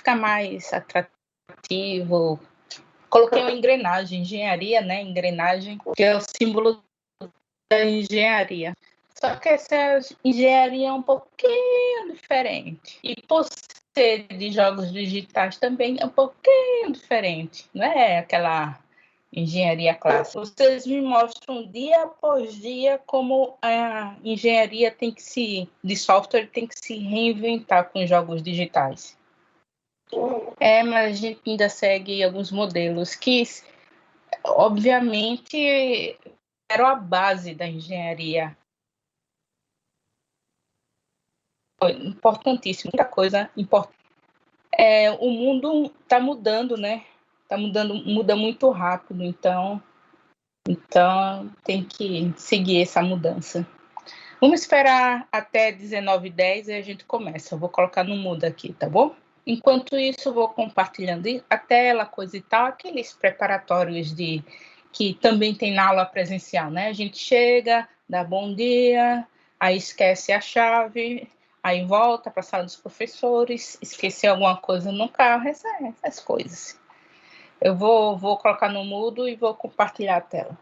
ficar mais atrativo. Coloquei uma engrenagem, engenharia, né? Engrenagem, que é o símbolo da engenharia. Só que essa engenharia é um pouquinho diferente. E por ser de jogos digitais também é um pouquinho diferente. Não é aquela engenharia clássica. Vocês me mostram dia após dia como a engenharia de software tem que se reinventar com jogos digitais. Mas a gente ainda segue alguns modelos que, obviamente, eram a base da engenharia. Foi importantíssimo, muita coisa importante. O mundo está mudando, né? Muda muito rápido, então tem que seguir essa mudança. Vamos esperar até 19h10 e a gente começa. Eu vou colocar no mudo aqui, tá bom? Enquanto isso, eu vou compartilhando a tela, coisa e tal, aqueles preparatórios que também tem na aula presencial, né? A gente chega, dá bom dia, aí esquece a chave, aí volta para a sala dos professores, esqueceu alguma coisa no carro, essas coisas. Eu vou colocar no mudo e vou compartilhar a tela.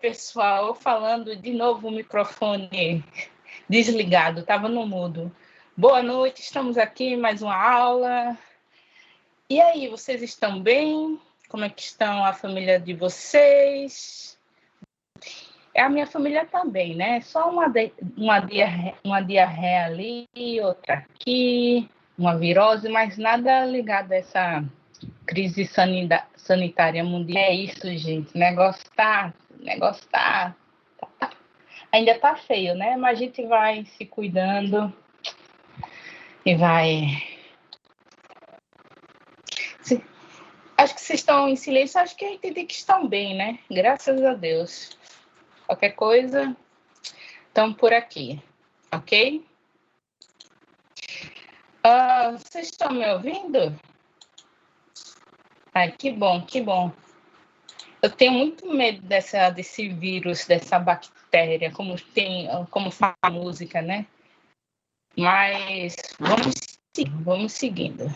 pessoal, falando de novo o microfone desligado, estava no mudo. Boa noite, estamos aqui em mais uma aula. E aí, vocês estão bem? Como é que estão a família de vocês? A minha família também, né? Só uma diarreia ali, outra aqui, uma virose, mas nada ligado a essa crise sanitária mundial. É isso, gente. O negócio tá ainda tá feio, né? Mas a gente vai se cuidando e vai. Acho que vocês estão em silêncio, acho que eu entendi que estão bem, né? Graças a Deus. Qualquer coisa, estão por aqui, ok? Vocês estão me ouvindo? Ai, que bom, que bom. Eu tenho muito medo desse vírus, dessa bactéria, como fala a música, né? Mas vamos seguindo.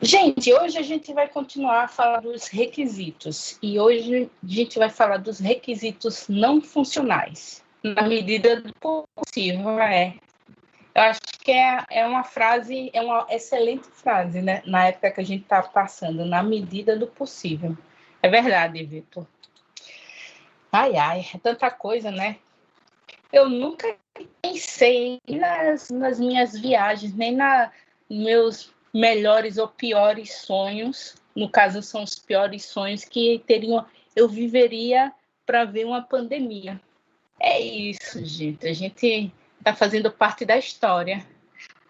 Gente, hoje a gente vai continuar a falar dos requisitos. E hoje a gente vai falar dos requisitos não funcionais, na medida do possível, Eu acho que é uma frase, é uma excelente frase, né? Na época que a gente está passando, na medida do possível. É verdade, Vitor. Ai, é tanta coisa, né? Eu nunca pensei nas minhas viagens, nem nos meus melhores ou piores sonhos. No caso, são os piores sonhos que eu viveria para ver uma pandemia. É isso, gente. A gente está fazendo parte da história.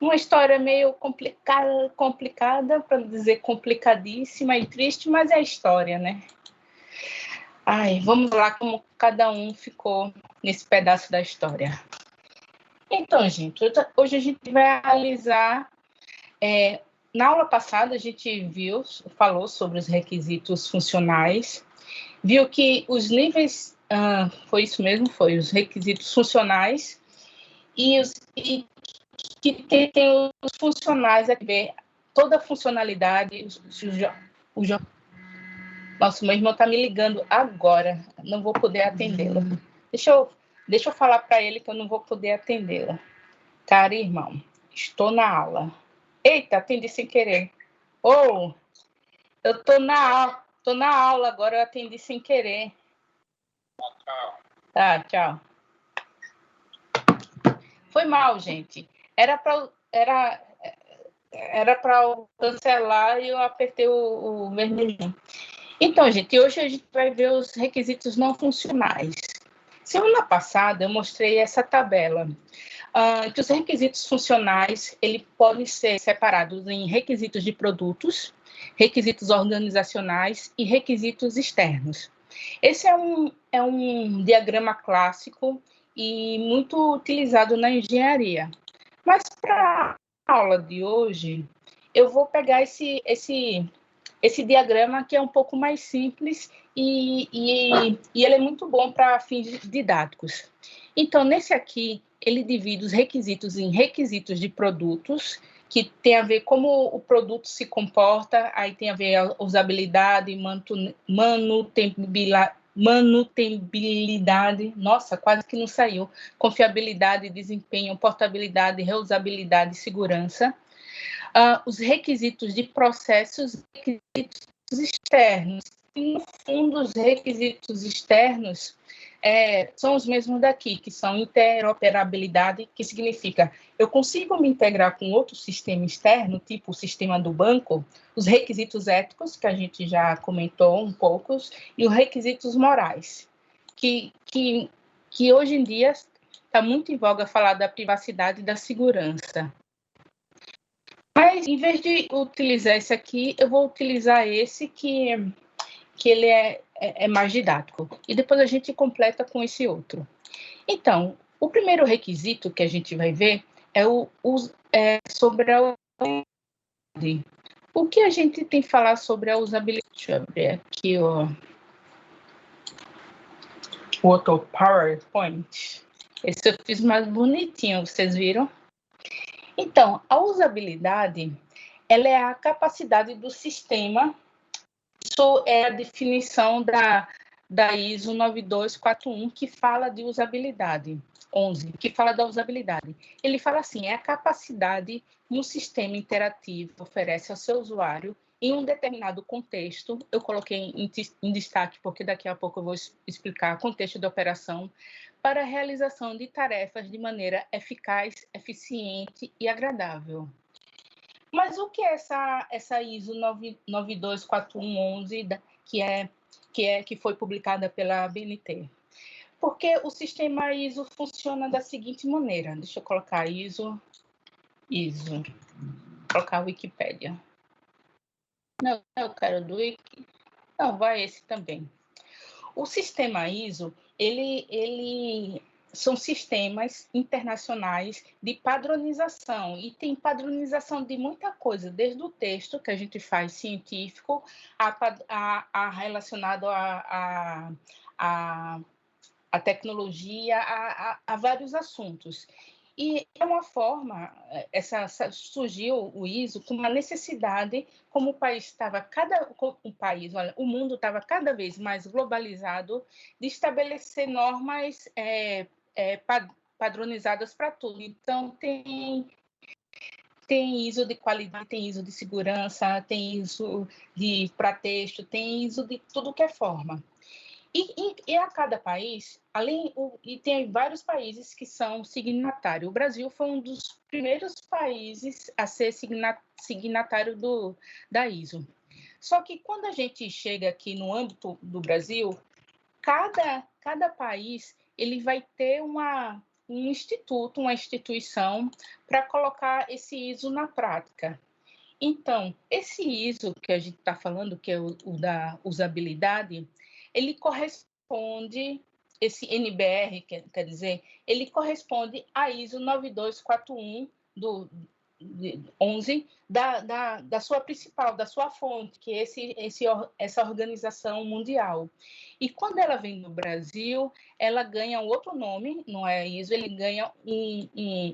Uma história meio complicada, para dizer complicadíssima e triste, mas é a história, né? Ai, vamos lá como cada um ficou nesse pedaço da história. Então, gente, hoje a gente vai analisar. Na aula passada, a gente falou sobre os requisitos funcionais, viu que os níveis. Foi isso mesmo, foi os requisitos funcionais e que tem os funcionais a ver toda a funcionalidade. Nossa, meu irmão está me ligando agora, não vou poder atendê-lo. Deixa eu falar para ele que eu não vou poder atendê-lo. Cara, irmão, estou na aula. Eita, atendi sem querer. Eu tô na aula agora, eu atendi sem querer. Tá, tchau. Foi mal, gente. Era para eu cancelar e eu apertei o vermelhinho. Então, gente, hoje a gente vai ver os requisitos não funcionais. Semana passada eu mostrei essa tabela, que os requisitos funcionais eles podem ser separados em requisitos de produtos, requisitos organizacionais e requisitos externos. Esse é um diagrama clássico e muito utilizado na engenharia. Mas para a aula de hoje, eu vou pegar esse diagrama que é um pouco mais simples e ele é muito bom para fins didáticos. Então, nesse aqui, ele divide os requisitos em requisitos de produtos, que tem a ver como o produto se comporta, aí tem a ver a usabilidade, manutenibilidade, nossa, quase que não saiu, confiabilidade, desempenho, portabilidade, reusabilidade e segurança. Os requisitos de processos e requisitos externos. E, no fundo, os requisitos externos são os mesmos daqui, que são interoperabilidade, que significa eu consigo me integrar com outro sistema externo, tipo o sistema do banco, os requisitos éticos, que a gente já comentou um pouco, e os requisitos morais, que hoje em dia está muito em voga falar da privacidade e da segurança. Mas, em vez de utilizar esse aqui, eu vou utilizar esse que ele é mais didático. E depois a gente completa com esse outro. Então, o primeiro requisito que a gente vai ver é sobre a usabilidade. O que a gente tem que falar sobre a usabilidade? Deixa eu abrir aqui o outro PowerPoint. Esse eu fiz mais bonitinho, vocês viram? Então, a usabilidade, ela é a capacidade do sistema, isso é a definição da ISO 9241, que fala de usabilidade. 11, que fala da usabilidade. Ele fala assim, é a capacidade que um sistema interativo oferece ao seu usuário em um determinado contexto. Eu coloquei em destaque, porque daqui a pouco eu vou explicar o contexto de operação, para a realização de tarefas de maneira eficaz, eficiente e agradável. Mas o que é essa ISO 924111, que foi publicada pela ABNT? Porque o sistema ISO funciona da seguinte maneira. Deixa eu colocar ISO, colocar a Wikipédia. Não, eu quero do Wiki. Não, vai esse também. O sistema ISO, ele são sistemas internacionais de padronização, e tem padronização de muita coisa, desde o texto que a gente faz científico, relacionado a tecnologia, a vários assuntos. E é uma forma, surgiu o ISO com uma necessidade, como o país estava o mundo estava cada vez mais globalizado, de estabelecer normas padronizadas para tudo. Então, tem ISO de qualidade, tem ISO de segurança, tem ISO para texto, tem ISO de tudo que é forma. E a cada país, e tem vários países que são signatários. O Brasil foi um dos primeiros países a ser signatário da ISO. Só que quando a gente chega aqui no âmbito do Brasil, cada país ele vai ter um instituto, uma instituição para colocar esse ISO na prática. Então, esse ISO que a gente está falando, que é o da usabilidade, ele corresponde, esse NBR, quer dizer, ele corresponde à ISO 9241 do 11 da sua principal, da sua fonte, que é essa organização mundial. E quando ela vem no Brasil, ela ganha outro nome, não é ISO, ele ganha um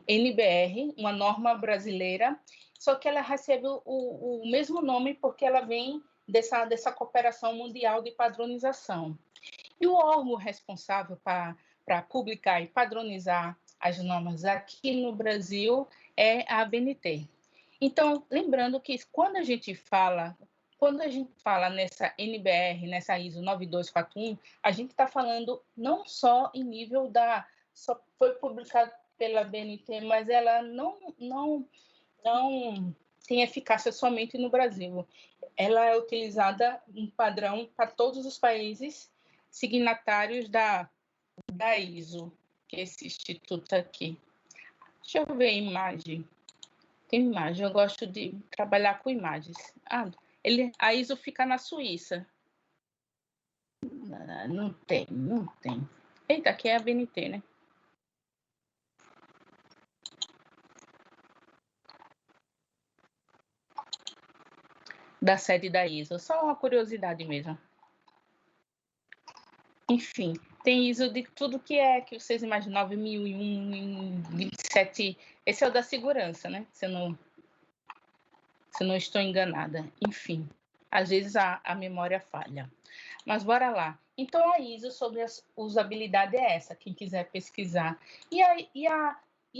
NBR, uma norma brasileira, só que ela recebe o mesmo nome porque ela vem dessa cooperação mundial de padronização. E o órgão responsável para publicar e padronizar as normas aqui no Brasil é a ABNT. Então, lembrando que quando a gente fala nessa NBR, nessa ISO 9241, a gente está falando não só em nível só foi publicado pela ABNT, mas ela não tem eficácia somente no Brasil. Ela é utilizada em padrão para todos os países signatários da ISO, que é esse instituto aqui. Deixa eu ver a imagem. Tem imagem, eu gosto de trabalhar com imagens. A ISO fica na Suíça. Não tem. Eita, aqui é a ABNT, né? Da sede da ISO. Só uma curiosidade mesmo. Enfim, tem ISO de tudo que vocês imaginam, 9001, 27. Esse é o da segurança, né? Se eu não estou enganada. Enfim, às vezes a memória falha. Mas bora lá. Então, a ISO sobre a usabilidade é essa, quem quiser pesquisar. E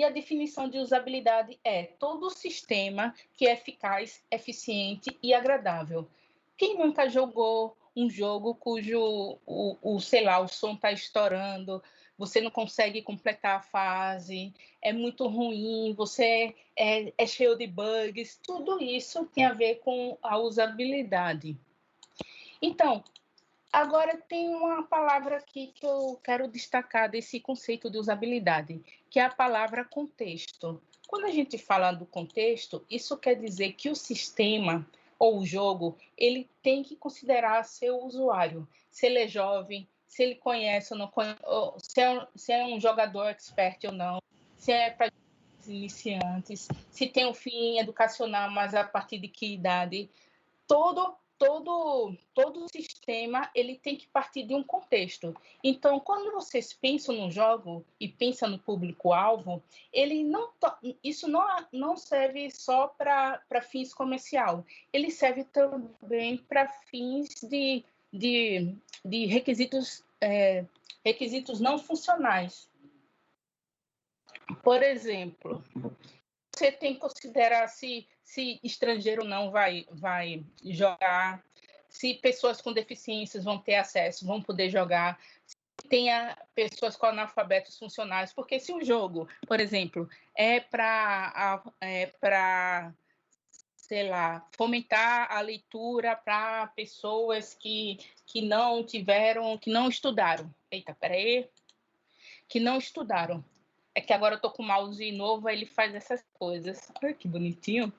a definição de usabilidade é todo sistema que é eficaz, eficiente e agradável. Quem nunca jogou um jogo cujo, sei lá, o som está estourando, você não consegue completar a fase, é muito ruim, você é cheio de bugs, tudo isso tem a ver com a usabilidade. Então, agora tem uma palavra aqui que eu quero destacar desse conceito de usabilidade, que é a palavra contexto. Quando a gente fala do contexto, isso quer dizer que o sistema ou o jogo, ele tem que considerar seu usuário, se ele é jovem, se ele conhece ou não conhece, se é um jogador expert ou não, se é para iniciantes, se tem um fim educacional, mas a partir de que idade. Todo sistema ele tem que partir de um contexto. Então, quando vocês pensam no jogo e pensam no público-alvo, isso não serve só para fins comercial, ele serve também para fins de de requisitos, requisitos não funcionais. Por exemplo, você tem que considerar se estrangeiro não vai jogar, se pessoas com deficiências vão ter acesso, vão poder jogar, se tenha pessoas com analfabetos funcionais, porque se o jogo, por exemplo, é para sei lá, fomentar a leitura para pessoas que não tiveram, que não estudaram. Eita, peraí. Que não estudaram. É que agora eu tô com o mouse novo, aí ele faz essas coisas. Olha que bonitinho.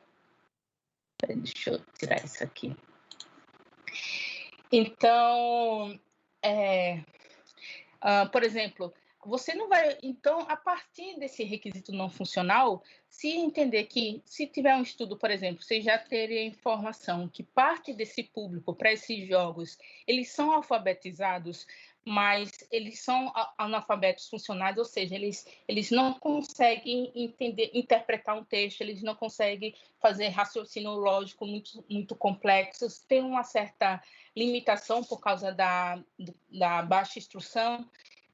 Deixa eu tirar isso aqui. Então, por exemplo, você não vai... Então, a partir desse requisito não funcional, se entender que, se tiver um estudo, por exemplo, você já teria informação que parte desse público para esses jogos, eles são alfabetizados, mas eles são analfabetos funcionais, ou seja, eles não conseguem interpretar um texto, eles não conseguem fazer raciocínio lógico muito complexos, tem uma certa limitação por causa da baixa instrução.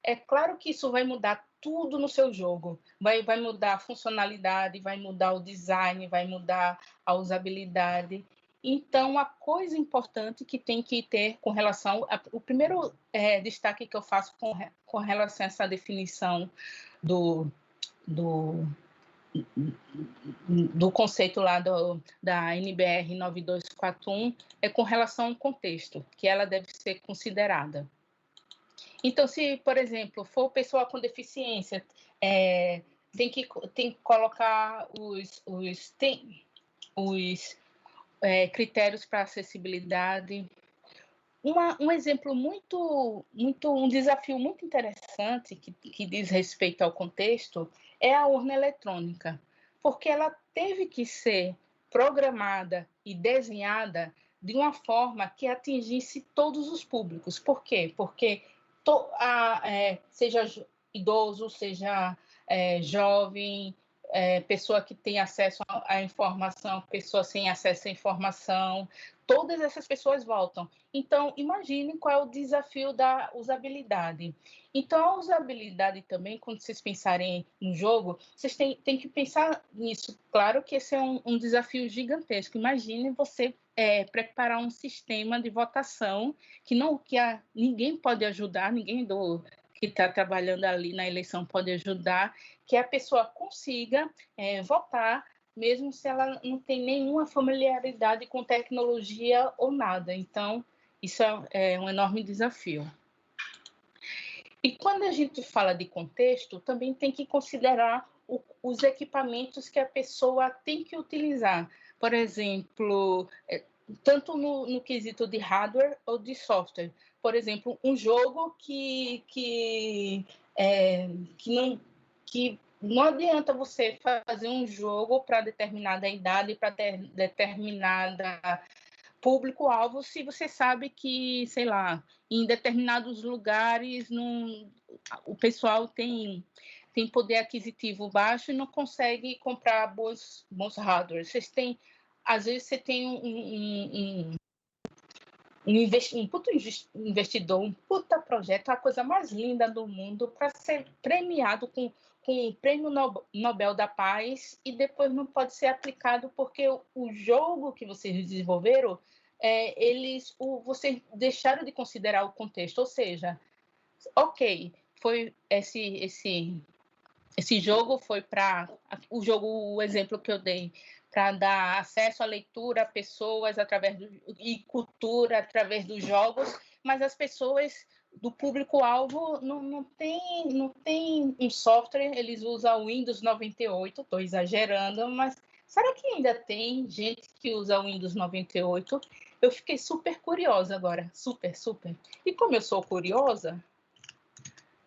É claro que isso vai mudar tudo no seu jogo. Vai mudar a funcionalidade, vai mudar o design, vai mudar a usabilidade. Então, a coisa importante que tem que ter com relação... O primeiro destaque que eu faço com relação a essa definição do conceito lá da NBR 9241 é com relação ao contexto, que ela deve ser considerada. Então, se, por exemplo, for pessoa com deficiência, tem que colocar os critérios para acessibilidade. Um exemplo um desafio muito interessante que diz respeito ao contexto é a urna eletrônica, porque ela teve que ser programada e desenhada de uma forma que atingisse todos os públicos. Por quê? Porque seja idoso, seja jovem, pessoa que tem acesso à informação, pessoa sem acesso à informação, todas essas pessoas voltam. Então, imagine qual é o desafio da usabilidade. Então, a usabilidade também, quando vocês pensarem no jogo, vocês têm que pensar nisso. Claro que esse é um desafio gigantesco. Imagine você preparar um sistema de votação que ninguém pode ajudar, ninguém que está trabalhando ali na eleição pode ajudar, que a pessoa consiga votar, mesmo se ela não tem nenhuma familiaridade com tecnologia ou nada. Então, isso é um enorme desafio. E quando a gente fala de contexto, também tem que considerar os equipamentos que a pessoa tem que utilizar. Por exemplo, tanto no quesito de hardware ou de software. Por exemplo, um jogo que não adianta você fazer um jogo para determinada idade, para determinada público-alvo, se você sabe que, sei lá, em determinados lugares o pessoal tem poder aquisitivo baixo e não consegue comprar bons hardware. Às vezes você tem um puta investidor, um puta projeto, a coisa mais linda do mundo para ser premiado com o Prêmio Nobel da Paz e depois não pode ser aplicado porque o jogo que vocês desenvolveram, vocês deixaram de considerar o contexto, ou seja, ok, foi esse jogo foi para o exemplo que eu dei, para dar acesso à leitura a pessoas e cultura através dos jogos, mas as pessoas do público-alvo não tem um software, eles usam o Windows 98, estou exagerando, mas será que ainda tem gente que usa o Windows 98? Eu fiquei super curiosa agora, super. E como eu sou curiosa,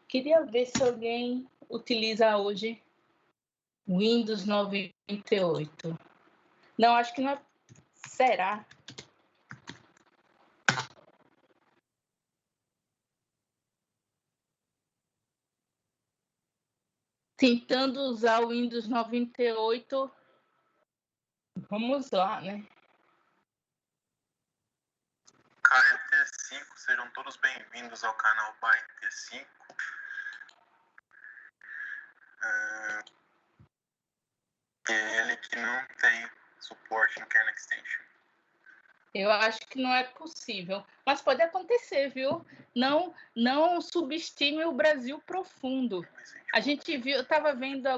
queria ver se alguém utiliza hoje Windows 98. Não, acho que não é. Será? Tentando usar o Windows 98. Vamos lá, né? Cara, é T5, sejam todos bem-vindos ao canal ByteT5. Ele que não tem suporte no kernel extension. Eu acho que não é possível, mas pode acontecer, viu? Não subestime o Brasil profundo. A gente viu, eu estava vendo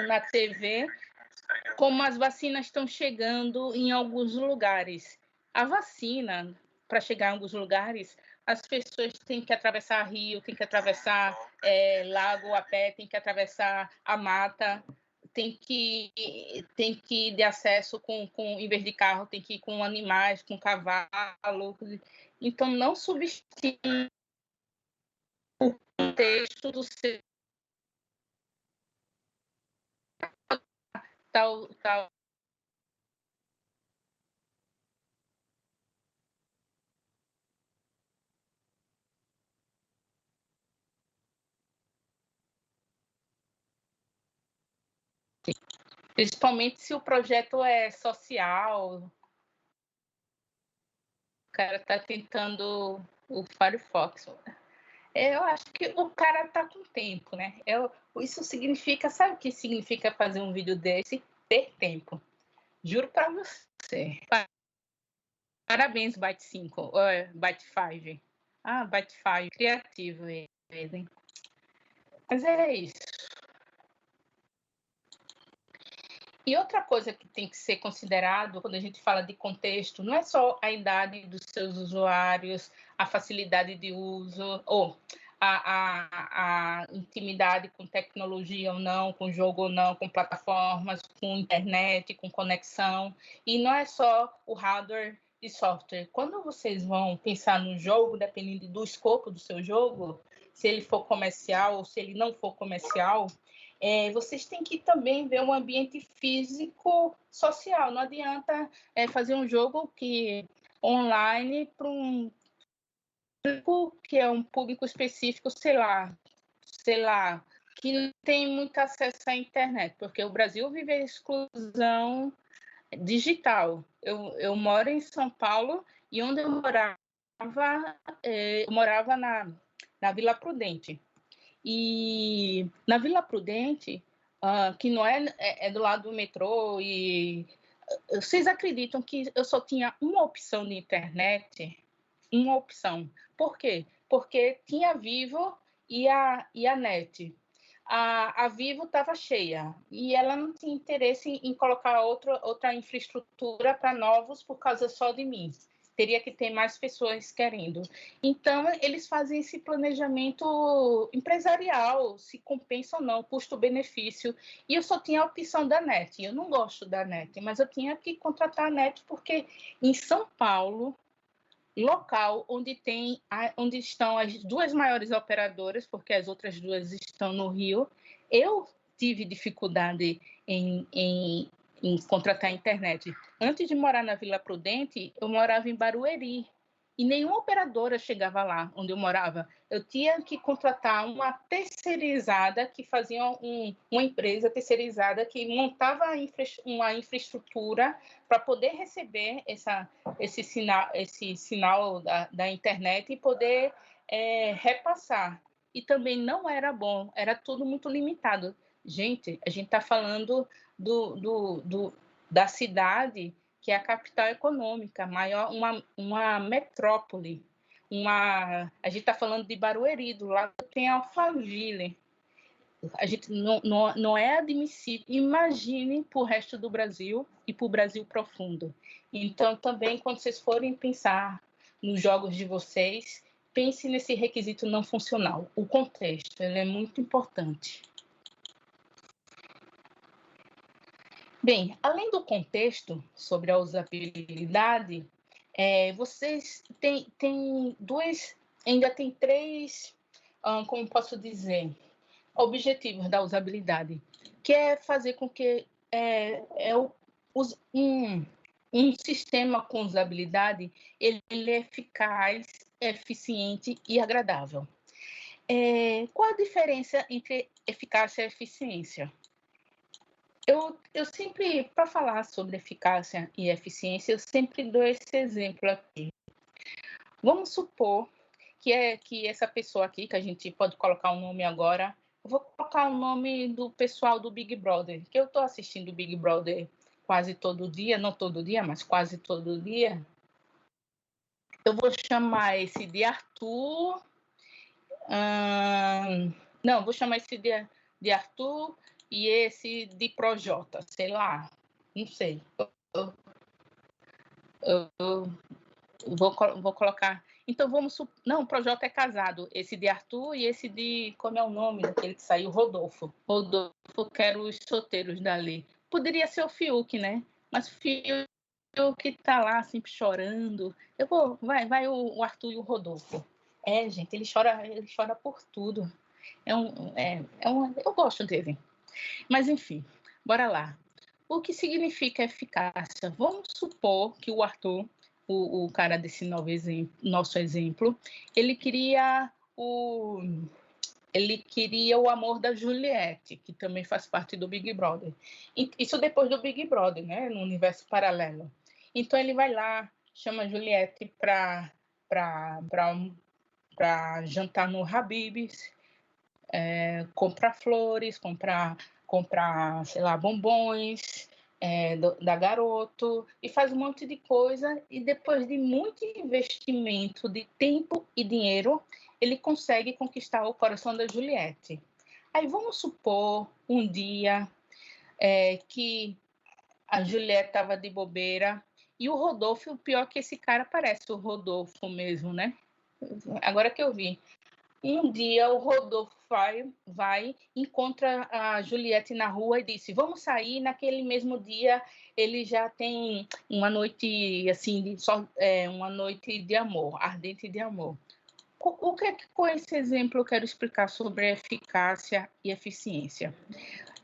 na TV como as vacinas estão chegando em alguns lugares. A vacina, para chegar em alguns lugares, as pessoas têm que atravessar rio, têm que atravessar lago a pé, têm que atravessar a mata. Tem que ir de acesso em vez de carro, tem que ir com animais, com cavalo. Então, não subestime o contexto do seu tal. Principalmente se o projeto é social. O cara está tentando o Firefox. Eu acho que o cara está com tempo, né? Isso significa, sabe o que significa fazer um vídeo desse? Ter tempo. Juro para você. Parabéns, Byte5, Byte5. Byte5, criativo ele. Mas é isso. E outra coisa que tem que ser considerado quando a gente fala de contexto, não é só a idade dos seus usuários, a facilidade de uso, ou a intimidade com tecnologia ou não, com jogo ou não, com plataformas, com internet, com conexão. E não é só o hardware e software. Quando vocês vão pensar no jogo, dependendo do escopo do seu jogo, se ele for comercial ou se ele não for comercial, vocês têm que também ver um ambiente físico social. Não adianta fazer um jogo que online para um público que é um público específico, sei lá, que não tem muito acesso à internet, porque o Brasil vive a exclusão digital. Eu moro em São Paulo e onde eu morava na Vila Prudente. E na Vila Prudente, que não é do lado do metrô, e vocês acreditam que eu só tinha uma opção de internet? Uma opção. Por quê? Porque tinha a Vivo e a NET. A Vivo estava cheia e ela não tinha interesse em colocar outra infraestrutura para novos por causa só de mim. Teria que ter mais pessoas querendo. Então, eles fazem esse planejamento empresarial, se compensa ou não, custo-benefício. E eu só tinha a opção da NET. Eu não gosto da NET, mas eu tinha que contratar a NET porque em São Paulo, local onde estão as duas maiores operadoras, porque as outras duas estão no Rio, eu tive dificuldade em contratar a internet. Antes de morar na Vila Prudente, eu morava em Barueri, e nenhuma operadora chegava lá onde eu morava. Eu tinha que contratar uma terceirizada que fazia uma empresa terceirizada que montava uma infraestrutura para poder receber esse sinal da internet e poder repassar. E também não era bom, era tudo muito limitado. Gente, a gente está falando da cidade que é a capital econômica, maior, uma metrópole. A gente está falando de Barueri, do lado tem Alphaville. A gente não é admissível. Imagine para o resto do Brasil e para o Brasil profundo. Então, também, quando vocês forem pensar nos jogos de vocês, pense nesse requisito não funcional. O contexto, ele é muito importante. Bem, além do contexto sobre a usabilidade, vocês ainda tem três, como posso dizer, objetivos da usabilidade, que é fazer com que um sistema com usabilidade ele é eficaz, eficiente e agradável. Qual a diferença entre eficácia e eficiência? Eu sempre, para falar sobre eficácia e eficiência, eu sempre dou esse exemplo aqui. Vamos supor que essa pessoa aqui, que a gente pode colocar o nome agora, eu vou colocar o nome do pessoal do Big Brother, que eu estou assistindo o Big Brother quase todo dia, não todo dia, mas quase todo dia. Eu vou chamar esse de Arthur. Não, vou chamar esse de Arthur e esse de Projota, sei lá, não sei. Eu vou colocar. Então vamos. Não, o Projota é casado. Esse de Arthur e esse de. Como é o nome daquele que saiu? Rodolfo. Rodolfo, quero os solteiros dali. Poderia ser o Fiuk, né? Mas o Fiuk tá lá sempre chorando. Eu vou. Vai o Arthur e o Rodolfo. É, gente, ele chora por tudo. Eu gosto dele. Mas enfim, bora lá. O que significa eficácia? Vamos supor que o Arthur, o cara desse nosso exemplo, ele queria o amor da Juliette, que também faz parte do Big Brother. Isso depois do Big Brother, né? No universo paralelo. Então ele vai lá, chama a Juliette para jantar no Habib's, comprar flores, comprar, sei lá, bombons da Garoto, e faz um monte de coisa, e depois de muito investimento de tempo e dinheiro, ele consegue conquistar o coração da Juliette. Aí vamos supor um dia que a Juliette estava de bobeira, e o Rodolfo, o pior que esse cara parece o Rodolfo mesmo, né? Agora que eu vi. Um dia o Rodolfo encontra a Juliette na rua e disse: vamos sair. Naquele mesmo dia ele já tem uma noite assim, uma noite de amor, ardente de amor. O que é que com esse exemplo eu quero explicar sobre eficácia e eficiência?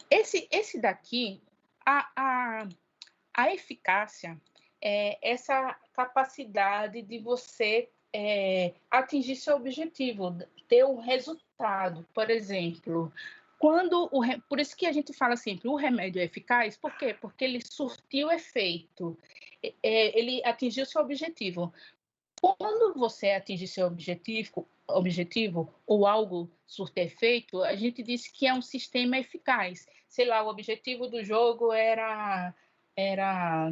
Esse daqui, a eficácia é essa capacidade de você atingir seu objetivo, ter um resultado. Por exemplo, por isso que a gente fala sempre, o remédio é eficaz, por quê? Porque ele surtiu efeito, ele atingiu seu objetivo. Quando você atinge seu objetivo ou algo surte efeito, a gente diz que é um sistema eficaz. Sei lá, o objetivo do jogo era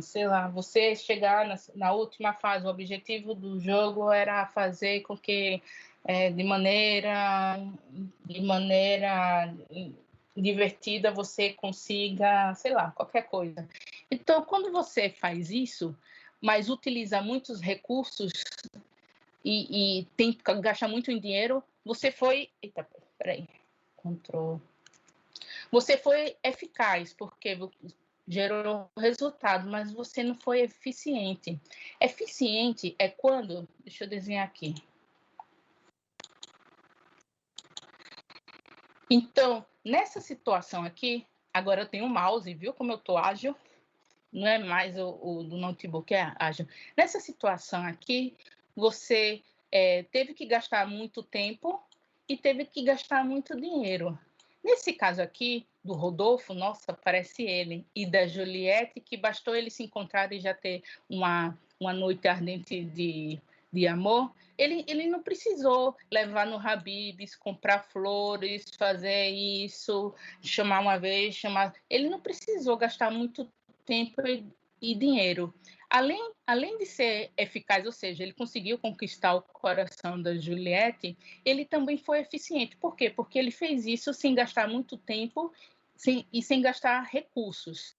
sei lá, você chegar na última fase. O objetivo do jogo era fazer com que de maneira divertida você consiga, sei lá, qualquer coisa. Então, quando você faz isso, mas utiliza muitos recursos e tem que gastar muito em dinheiro, você foi... Eita, peraí. Control. Você foi eficaz, porque gerou resultado, mas você não foi eficiente. Eficiente é quando... Deixa eu desenhar aqui. Então, nessa situação aqui, agora eu tenho um mouse, viu como eu tô ágil? Não é mais o do notebook, é ágil. Nessa situação aqui, você teve que gastar muito tempo e teve que gastar muito dinheiro. Nesse caso aqui, do Rodolfo, nossa, parece ele, e da Juliette, que bastou eles se encontrarem e já ter uma noite ardente de amor, ele não precisou levar no Habib's, comprar flores, fazer isso, chamar uma vez, Ele não precisou gastar muito tempo e dinheiro. Além de ser eficaz, ou seja, ele conseguiu conquistar o coração da Juliette, ele também foi eficiente. Por quê? Porque ele fez isso sem gastar muito tempo e sem gastar recursos.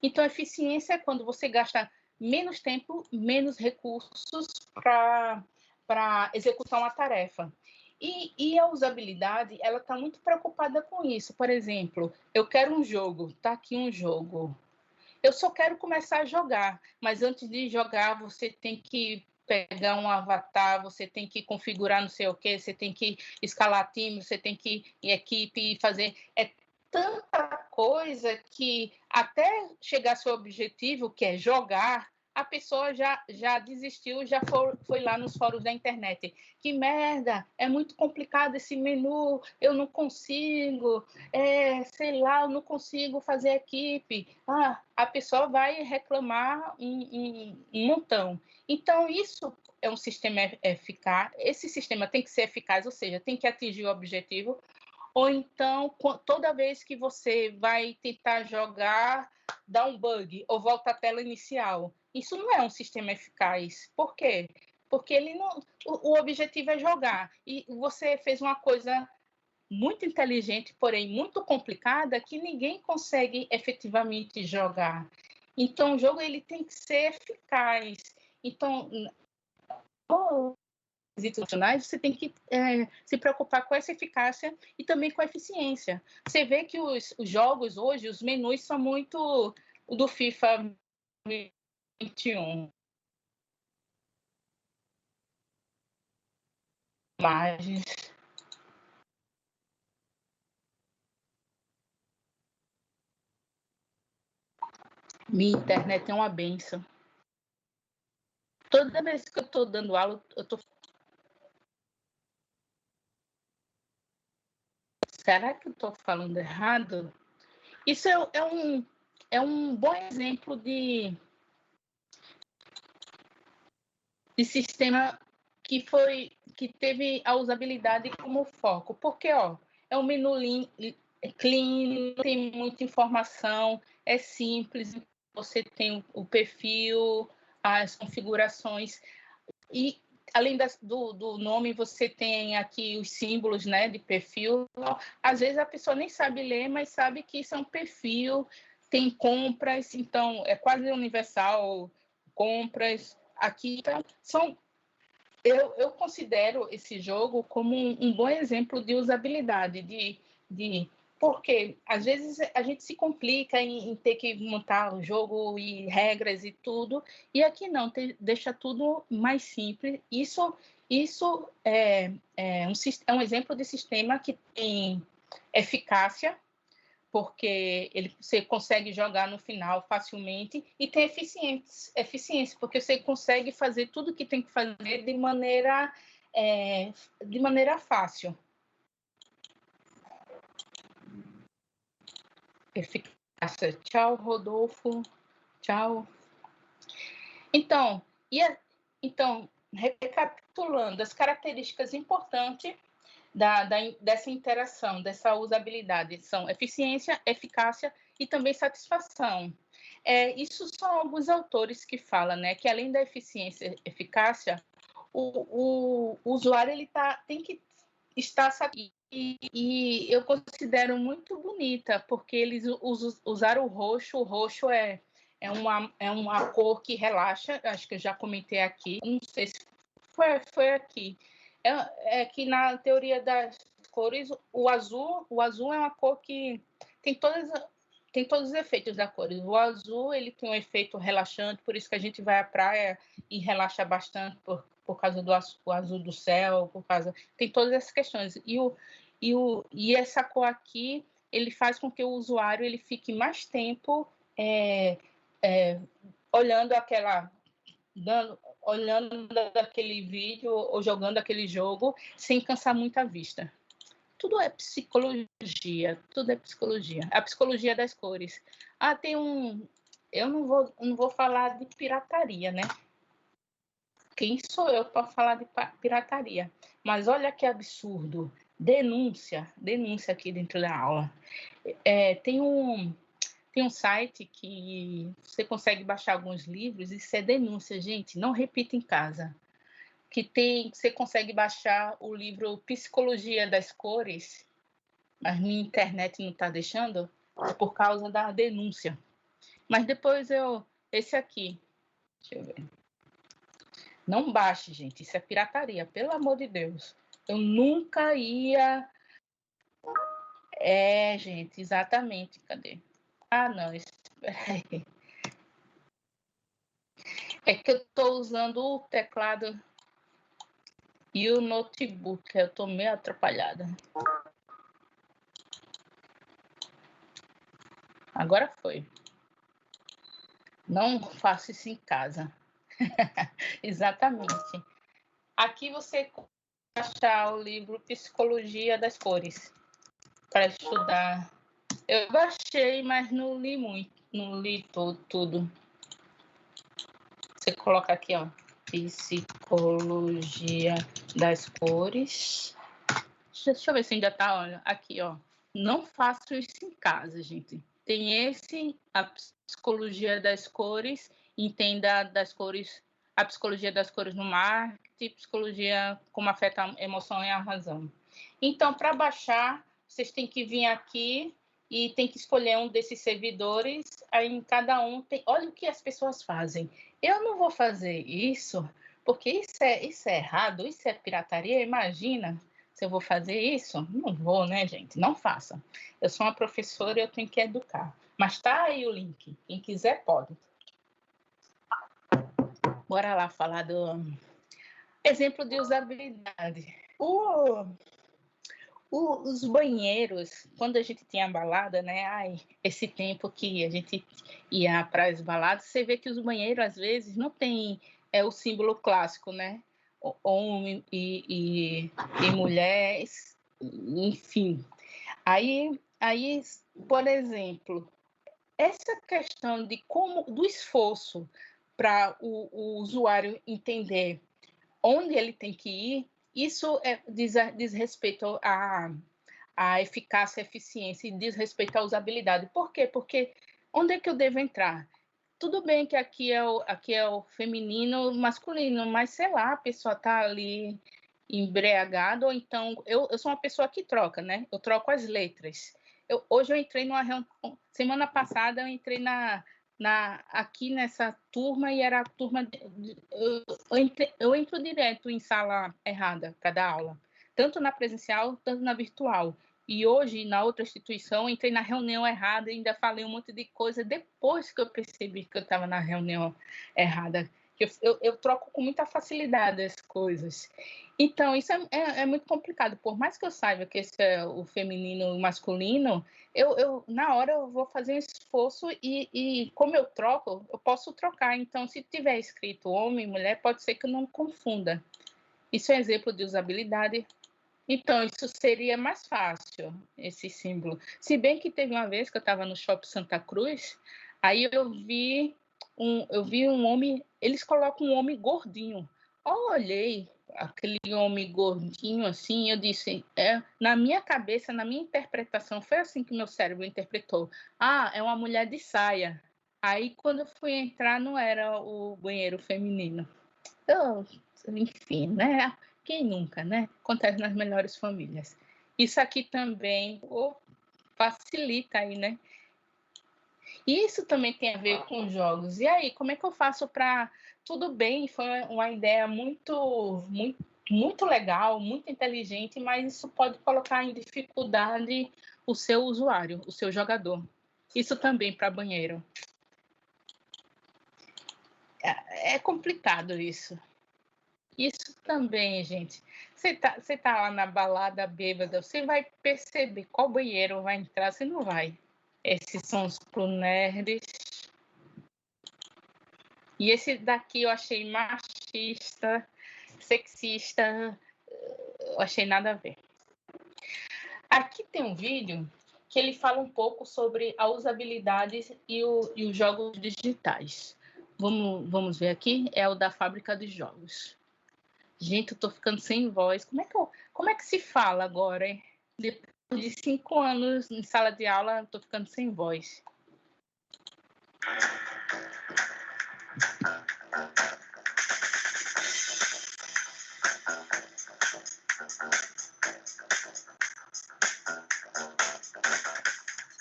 Então, a eficiência é quando você gasta menos tempo, menos recursos para executar uma tarefa. E a usabilidade, ela está muito preocupada com isso. Por exemplo, eu quero um jogo, está aqui um jogo. Eu só quero começar a jogar, mas antes de jogar, você tem que pegar um avatar, você tem que configurar não sei o quê, você tem que escalar time, você tem que ir em equipe e fazer... É tanta coisa que até chegar ao seu objetivo, que é jogar, a pessoa já desistiu, já foi lá nos fóruns da internet. Que merda, é muito complicado esse menu, eu não consigo, sei lá, eu não consigo fazer equipe. A pessoa vai reclamar um montão. Então, isso é um sistema eficaz. Esse sistema tem que ser eficaz, ou seja, tem que atingir o objetivo. Ou então, toda vez que você vai tentar jogar, dá um bug ou volta à tela inicial. Isso não é um sistema eficaz. Por quê? Porque ele não, o objetivo é jogar. E você fez uma coisa muito inteligente, porém muito complicada, que ninguém consegue efetivamente jogar. Então, o jogo ele tem que ser eficaz. Então, institucionais, você tem que se preocupar com essa eficácia e também com a eficiência. Você vê que os jogos hoje, os menus são muito o do FIFA 21. Imagens. Minha internet é uma benção. Toda vez que eu estou dando aula, eu estou... Será que eu estou falando errado? Isso é um bom exemplo de sistema que teve a usabilidade como foco. Porque, é um menu clean, não tem muita informação, é simples, você tem o perfil, as configurações, e além do nome, você tem aqui os símbolos, né, de perfil. Às vezes a pessoa nem sabe ler, mas sabe que isso é um perfil, tem compras, então é quase universal, compras. Aqui eu considero esse jogo como um bom exemplo de usabilidade, porque às vezes a gente se complica em ter que montar o jogo e regras e tudo, e aqui não, deixa tudo mais simples. Isso é um exemplo de sistema que tem eficácia, porque você consegue jogar no final facilmente, e tem eficiência, porque você consegue fazer tudo que tem que fazer de maneira fácil. Eficácia. Tchau, Rodolfo. Tchau. Então, recapitulando, as características importantes dessa interação, dessa usabilidade, são eficiência, eficácia e também satisfação. Isso são alguns autores que falam, né, que além da eficiência e eficácia, o usuário tem que estar satisfeito. E eu considero muito bonita, porque eles usaram o roxo é uma cor que relaxa, acho que eu já comentei aqui, não sei se foi aqui. Que na teoria das cores, o azul é uma cor que tem todos os efeitos da cor. O azul ele tem um efeito relaxante, por isso que a gente vai à praia e relaxa bastante por causa do azul do céu, tem todas essas questões. E essa cor aqui, ele faz com que o usuário ele fique mais tempo olhando aquele vídeo ou jogando aquele jogo sem cansar muito a vista. Tudo é psicologia, tudo é psicologia. A psicologia das cores. Tem um... Eu não vou falar de pirataria, né? Quem sou eu para falar de pirataria? Mas olha que absurdo. Denúncia aqui dentro da aula. Tem um site que você consegue baixar alguns livros, isso é denúncia, gente, não repita em casa. Você consegue baixar o livro Psicologia das Cores, mas minha internet não está deixando, por causa da denúncia. Mas depois esse aqui, deixa eu ver. Não baixe, gente, isso é pirataria, pelo amor de Deus. Eu nunca ia... gente, exatamente, cadê? Não, espera aí. É que eu estou usando o teclado e o notebook, eu estou meio atrapalhada. Agora foi. Não faça isso em casa. Exatamente. Aqui você achar o livro Psicologia das Cores para estudar. Eu baixei, mas não li muito, não li tudo. Você coloca aqui, ó, Psicologia das Cores. Deixa eu ver se ainda tá, olha, aqui, ó. Não faço isso em casa, gente. Tem esse, a Psicologia das Cores, entenda das cores, a Psicologia das Cores no marketing, Psicologia como afeta a emoção e a razão. Então, para baixar, vocês têm que vir aqui e tem que escolher um desses servidores, aí em cada um tem... Olha o que as pessoas fazem. Eu não vou fazer isso, porque isso é errado, isso é pirataria, imagina se eu vou fazer isso. Não vou, né, gente? Não façam. Eu sou uma professora e eu tenho que educar. Mas tá aí o link. Quem quiser, pode. Bora lá falar do exemplo de usabilidade. Os banheiros, quando a gente tinha balada, né? Ai, esse tempo que a gente ia para as baladas, você vê que os banheiros, às vezes, não tem o símbolo clássico, né? Homem e mulheres, enfim. Aí, por exemplo, essa questão de do esforço para o usuário entender onde ele tem que ir, isso diz respeito à eficácia, eficiência e diz respeito à usabilidade. Por quê? Porque onde é que eu devo entrar? Tudo bem que aqui é o feminino, masculino, mas sei lá, a pessoa está ali embriagada, ou então eu sou uma pessoa que troca, né? Eu troco as letras. Hoje eu entrei numa reunião, semana passada eu entrei aqui nessa turma e era a turma. Eu entro direto em sala errada para dar aula, tanto na presencial, tanto na virtual. E hoje, na outra instituição, entrei na reunião errada e ainda falei um monte de coisa depois que eu percebi que eu estava na reunião errada. Eu troco com muita facilidade as coisas. Então, isso é muito complicado. Por mais que eu saiba que esse é o feminino e o masculino, na hora eu vou fazer um esforço e como eu troco, eu posso trocar. Então, se tiver escrito homem e mulher, pode ser que eu não confunda. Isso é exemplo de usabilidade. Então, isso seria mais fácil, esse símbolo. Se bem que teve uma vez que eu estava no Shopping Santa Cruz, aí eu vi um homem, eles colocam um homem gordinho. Eu olhei aquele homem gordinho assim, eu disse, na minha cabeça, na minha interpretação, foi assim que meu cérebro interpretou. Ah, é uma mulher de saia. Aí, quando eu fui entrar, não era o banheiro feminino. Então, enfim, né? Quem nunca, né? Acontece nas melhores famílias. Isso aqui também facilita aí, né? E isso também tem a ver com jogos. E aí, como é que eu faço para... Tudo bem, foi uma ideia muito legal, muito inteligente, mas isso pode colocar em dificuldade o seu usuário, o seu jogador. Isso também para banheiro. É complicado isso. Isso também, gente. Você tá lá na balada bêbada, você vai perceber qual banheiro vai entrar, você não vai. Esses são os pro nerds. E esse daqui eu achei machista, sexista, eu achei nada a ver. Aqui tem um vídeo que ele fala um pouco sobre a usabilidade e os jogos digitais. Vamos ver aqui, é o da Fábrica de Jogos. Gente, eu tô ficando sem voz. Como é que se fala agora, hein? Depois de 5 anos em sala de aula, eu tô ficando sem voz.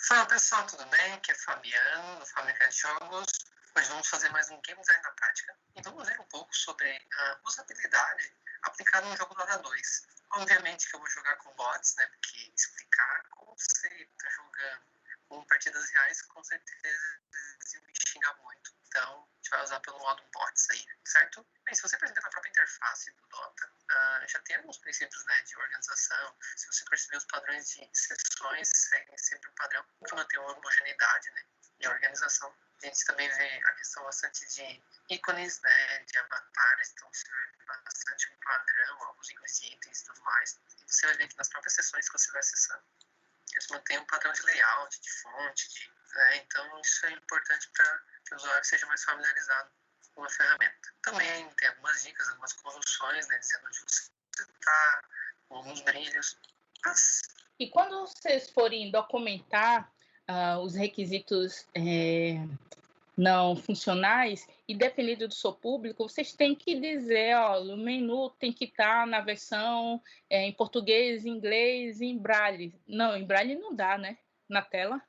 Fala pessoal, tudo bem? Aqui é Fabiano, do Fábrica de Jogos. Hoje vamos fazer mais um Game Design na Prática e vamos ver um pouco sobre a usabilidade aplicada no jogo Dota 2. Obviamente que eu vou jogar com bots, né? Porque explicar como você está jogando com partidas reais, com certeza eles iam me xingar muito. Então, a gente vai usar pelo modo bots aí, certo? Bem, se você perceber na própria interface do Dota, já tem alguns princípios, né, de organização. Se você perceber, os padrões de sessões seguem sempre um padrão que mantém uma homogeneidade, né, de organização. A gente também vê a questão bastante de ícones, né, de avatares, então você vê bastante um padrão, alguns ícones de itens e tudo mais. E você vai ver que nas próprias sessões que você vai acessando, eles mantêm um padrão de layout, de fonte, né, então isso é importante para que o usuário seja mais familiarizado com a ferramenta. Também tem algumas dicas, algumas correções, né, dizendo onde você está, com alguns brilhos. E quando vocês forem documentar os requisitos não funcionais, e dependendo do seu público, vocês têm que dizer, ó, o menu tem que estar na versão em português, inglês e em braille. Não, em braille não dá, né? Na tela.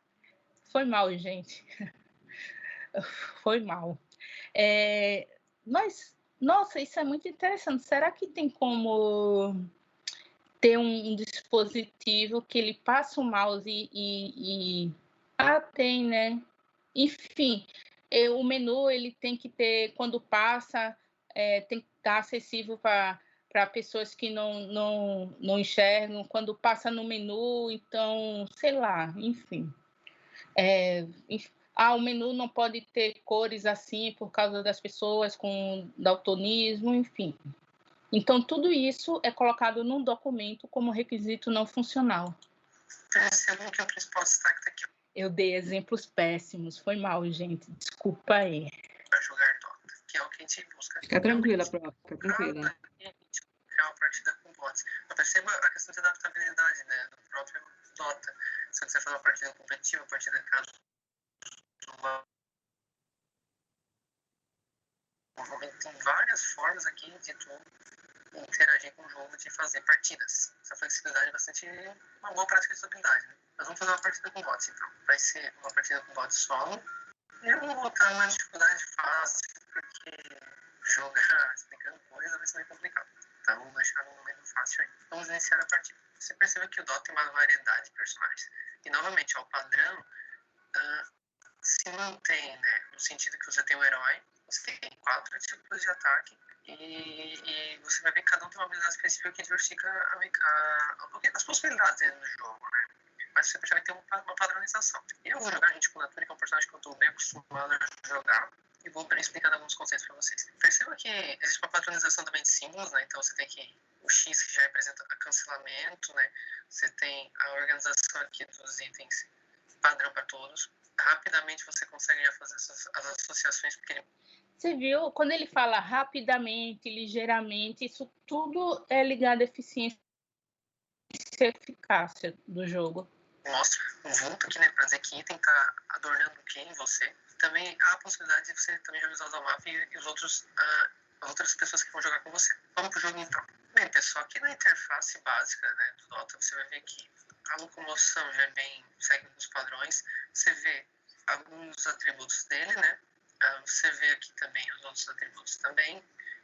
Foi mal, gente. Foi mal. Mas, nossa, isso é muito interessante. Será que tem como ter um dispositivo que ele passa o mouse tem, né? Enfim, o menu ele tem que ter, quando passa, tem que estar acessível para pessoas que não enxergam. Quando passa no menu, então, sei lá, enfim. O menu não pode ter cores assim por causa das pessoas com daltonismo, enfim. Então, tudo isso é colocado num documento como requisito não funcional. Percebam que o principal destaque está aqui. Eu dei exemplos péssimos. Foi mal, gente. Desculpa aí. Para jogar Dota, que é o que a gente busca. Fica tranquila, Prof. Fica tranquila. Criar uma partida com bots. Mas perceba a questão de adaptabilidade, né, do próprio Dota. Se você fazer uma partida competitiva, uma partida casual, tem várias formas aqui de tu interagir com o jogo, de fazer partidas. Essa flexibilidade é bastante uma boa prática de estabilidade, né? Nós vamos fazer uma partida com bots, então. Vai ser uma partida com bots solo. Eu vou botar uma dificuldade fácil, porque jogar explicando coisa vai ser meio complicado. Então, vamos deixar um momento fácil aí. Vamos iniciar a partida. Você percebe que o Dota tem uma variedade de personagens. E, novamente, o padrão se mantém, né? No sentido que você tem um herói, você tem 4 tipos de ataque, e você vai ver que cada um tem uma habilidade específica que diversifica as possibilidades dentro do jogo, né? Mas você percebe que tem uma padronização. Eu vou jogar gente com Natura, que é um personagem que eu estou bem acostumado a jogar, e vou explicando alguns conceitos para vocês. Perceba que existe uma padronização também de símbolos, né? Então você tem o X, que já representa cancelamento, né? Você tem a organização aqui dos itens padrão para todos. Rapidamente você consegue já fazer as associações, porque Você viu? Quando ele fala rapidamente, ligeiramente, isso tudo é ligado à eficiência e eficácia do jogo. Mostra um vulto aqui, né, para dizer que item está adornando o que em você. Também há a possibilidade de você também já visualizar o mapa e os outros, as outras pessoas que vão jogar com você. Vamos pro jogo então. Bem, pessoal, aqui na interface básica, né, do Dota, você vai ver que a locomoção já segue os padrões. Você vê alguns atributos dele, né? Você vê aqui também os outros atributos também,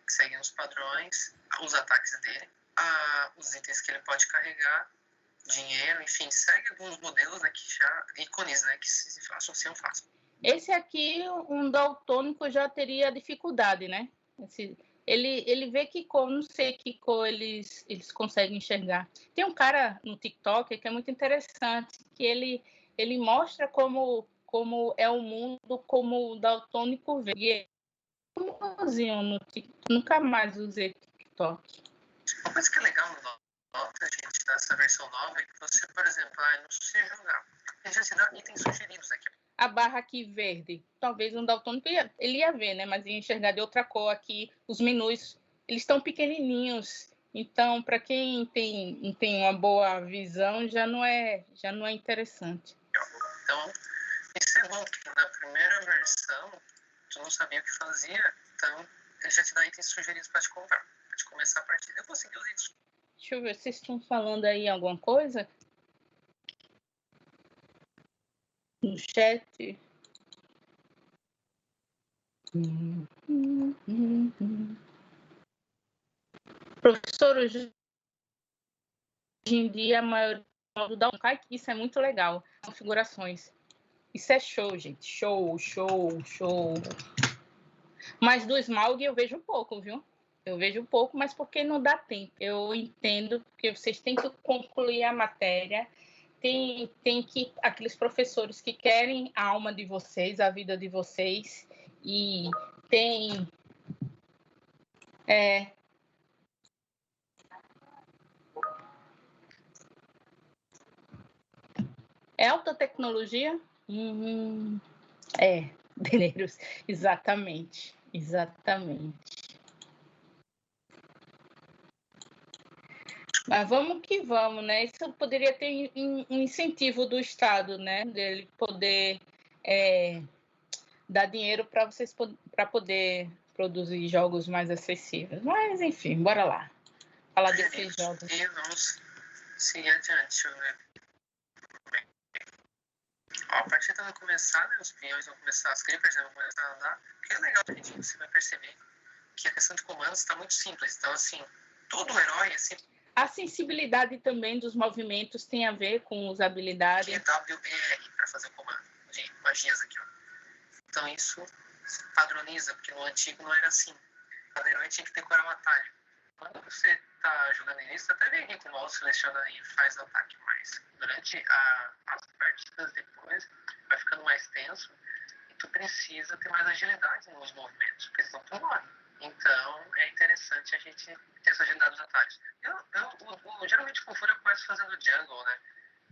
que seguem os padrões, os ataques dele, os itens que ele pode carregar, dinheiro, enfim, segue alguns modelos, né, que já ícones, né, que se associam fácil. Esse aqui, um daltônico já teria dificuldade, né? Ele vê que cor, não sei que cor eles conseguem enxergar. Tem um cara no TikTok que é muito interessante, que ele mostra como é o mundo, como o daltônico vê. E no TikTok, nunca mais usei TikTok. Uma coisa que é legal no Dota, gente, nessa versão nova, é que você, por exemplo, não sei jogar, ele já te dá itens sugeridos aqui. A barra aqui verde, talvez um daltônico ele ia ver, né? Mas ia enxergar de outra cor aqui. Os menus, eles estão pequenininhos. Então, para quem tem uma boa visão, já não é interessante. Então, isso é bom, porque na primeira versão, tu não sabia o que fazia, então ele já te dá itens sugeridos para te comprar, para te começar a partida. Eu consegui os itens. Deixa eu ver, vocês estão falando aí alguma coisa? No chat. Professor, hoje em dia a maioria do download, isso é muito legal, configurações. Isso é show, gente. Show, show, show. Mas do Smaug eu vejo pouco, viu? Eu vejo pouco, mas porque não dá tempo. Eu entendo que vocês têm que concluir a matéria. Tem que aqueles professores que querem a alma de vocês, a vida de vocês, e tem é alta tecnologia? Deneiros, exatamente, exatamente. Mas vamos que vamos, né? Isso poderia ter um incentivo do Estado, né? Dele poder dar dinheiro para vocês para poder produzir jogos mais acessíveis. Mas, enfim, bora lá. Falar desses jogos. E vamos seguir adiante. Deixa eu ver. Ó, a partida vai começar, né? Os peões vão começar, as creepers vão começar a andar. O que é legal, gente, você vai perceber que a questão de comandos está muito simples. Então, assim, todo herói, assim, a sensibilidade também dos movimentos tem a ver com usabilidade. Que é WER para fazer o comando de magias aqui, ó. Então isso padroniza, porque no antigo não era assim. Cada herói tinha que decorar um atalho. Quando você está jogando início, até vem com o mouse, seleciona e faz o ataque, mas durante as partidas depois vai ficando mais tenso e tu precisa ter mais agilidade nos movimentos, porque senão tu morre. Então é interessante a gente ter essa agilidade dos atalhos. Geralmente com Fúria eu começo fazendo jungle, né?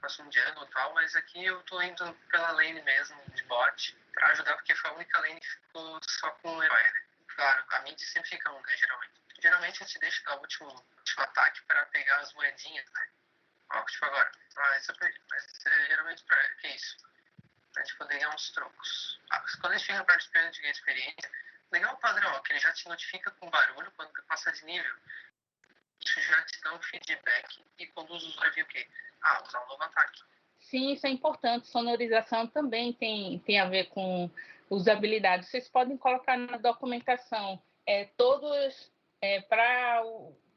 Faço um jungle e tal, mas aqui eu tô indo pela lane mesmo, de bot, pra ajudar, porque foi a única lane que ficou só com o herói, né? Claro, a mid sempre fica um, né, geralmente. Geralmente a gente deixa dar o último ataque pra pegar as moedinhas, né? Ó, tipo agora. Isso eu perdi, mas geralmente que é isso? Pra gente poder ganhar uns trocos. Quando a gente fica participando de ganhar experiência, legal o padrão, ó, que ele já te notifica com barulho quando passa de nível. Isso já te dá um feedback e conduz o usuário a ver o quê? Usar um novo ataque. Sim, isso é importante. Sonorização também tem a ver com usabilidade. Vocês podem colocar na documentação todos para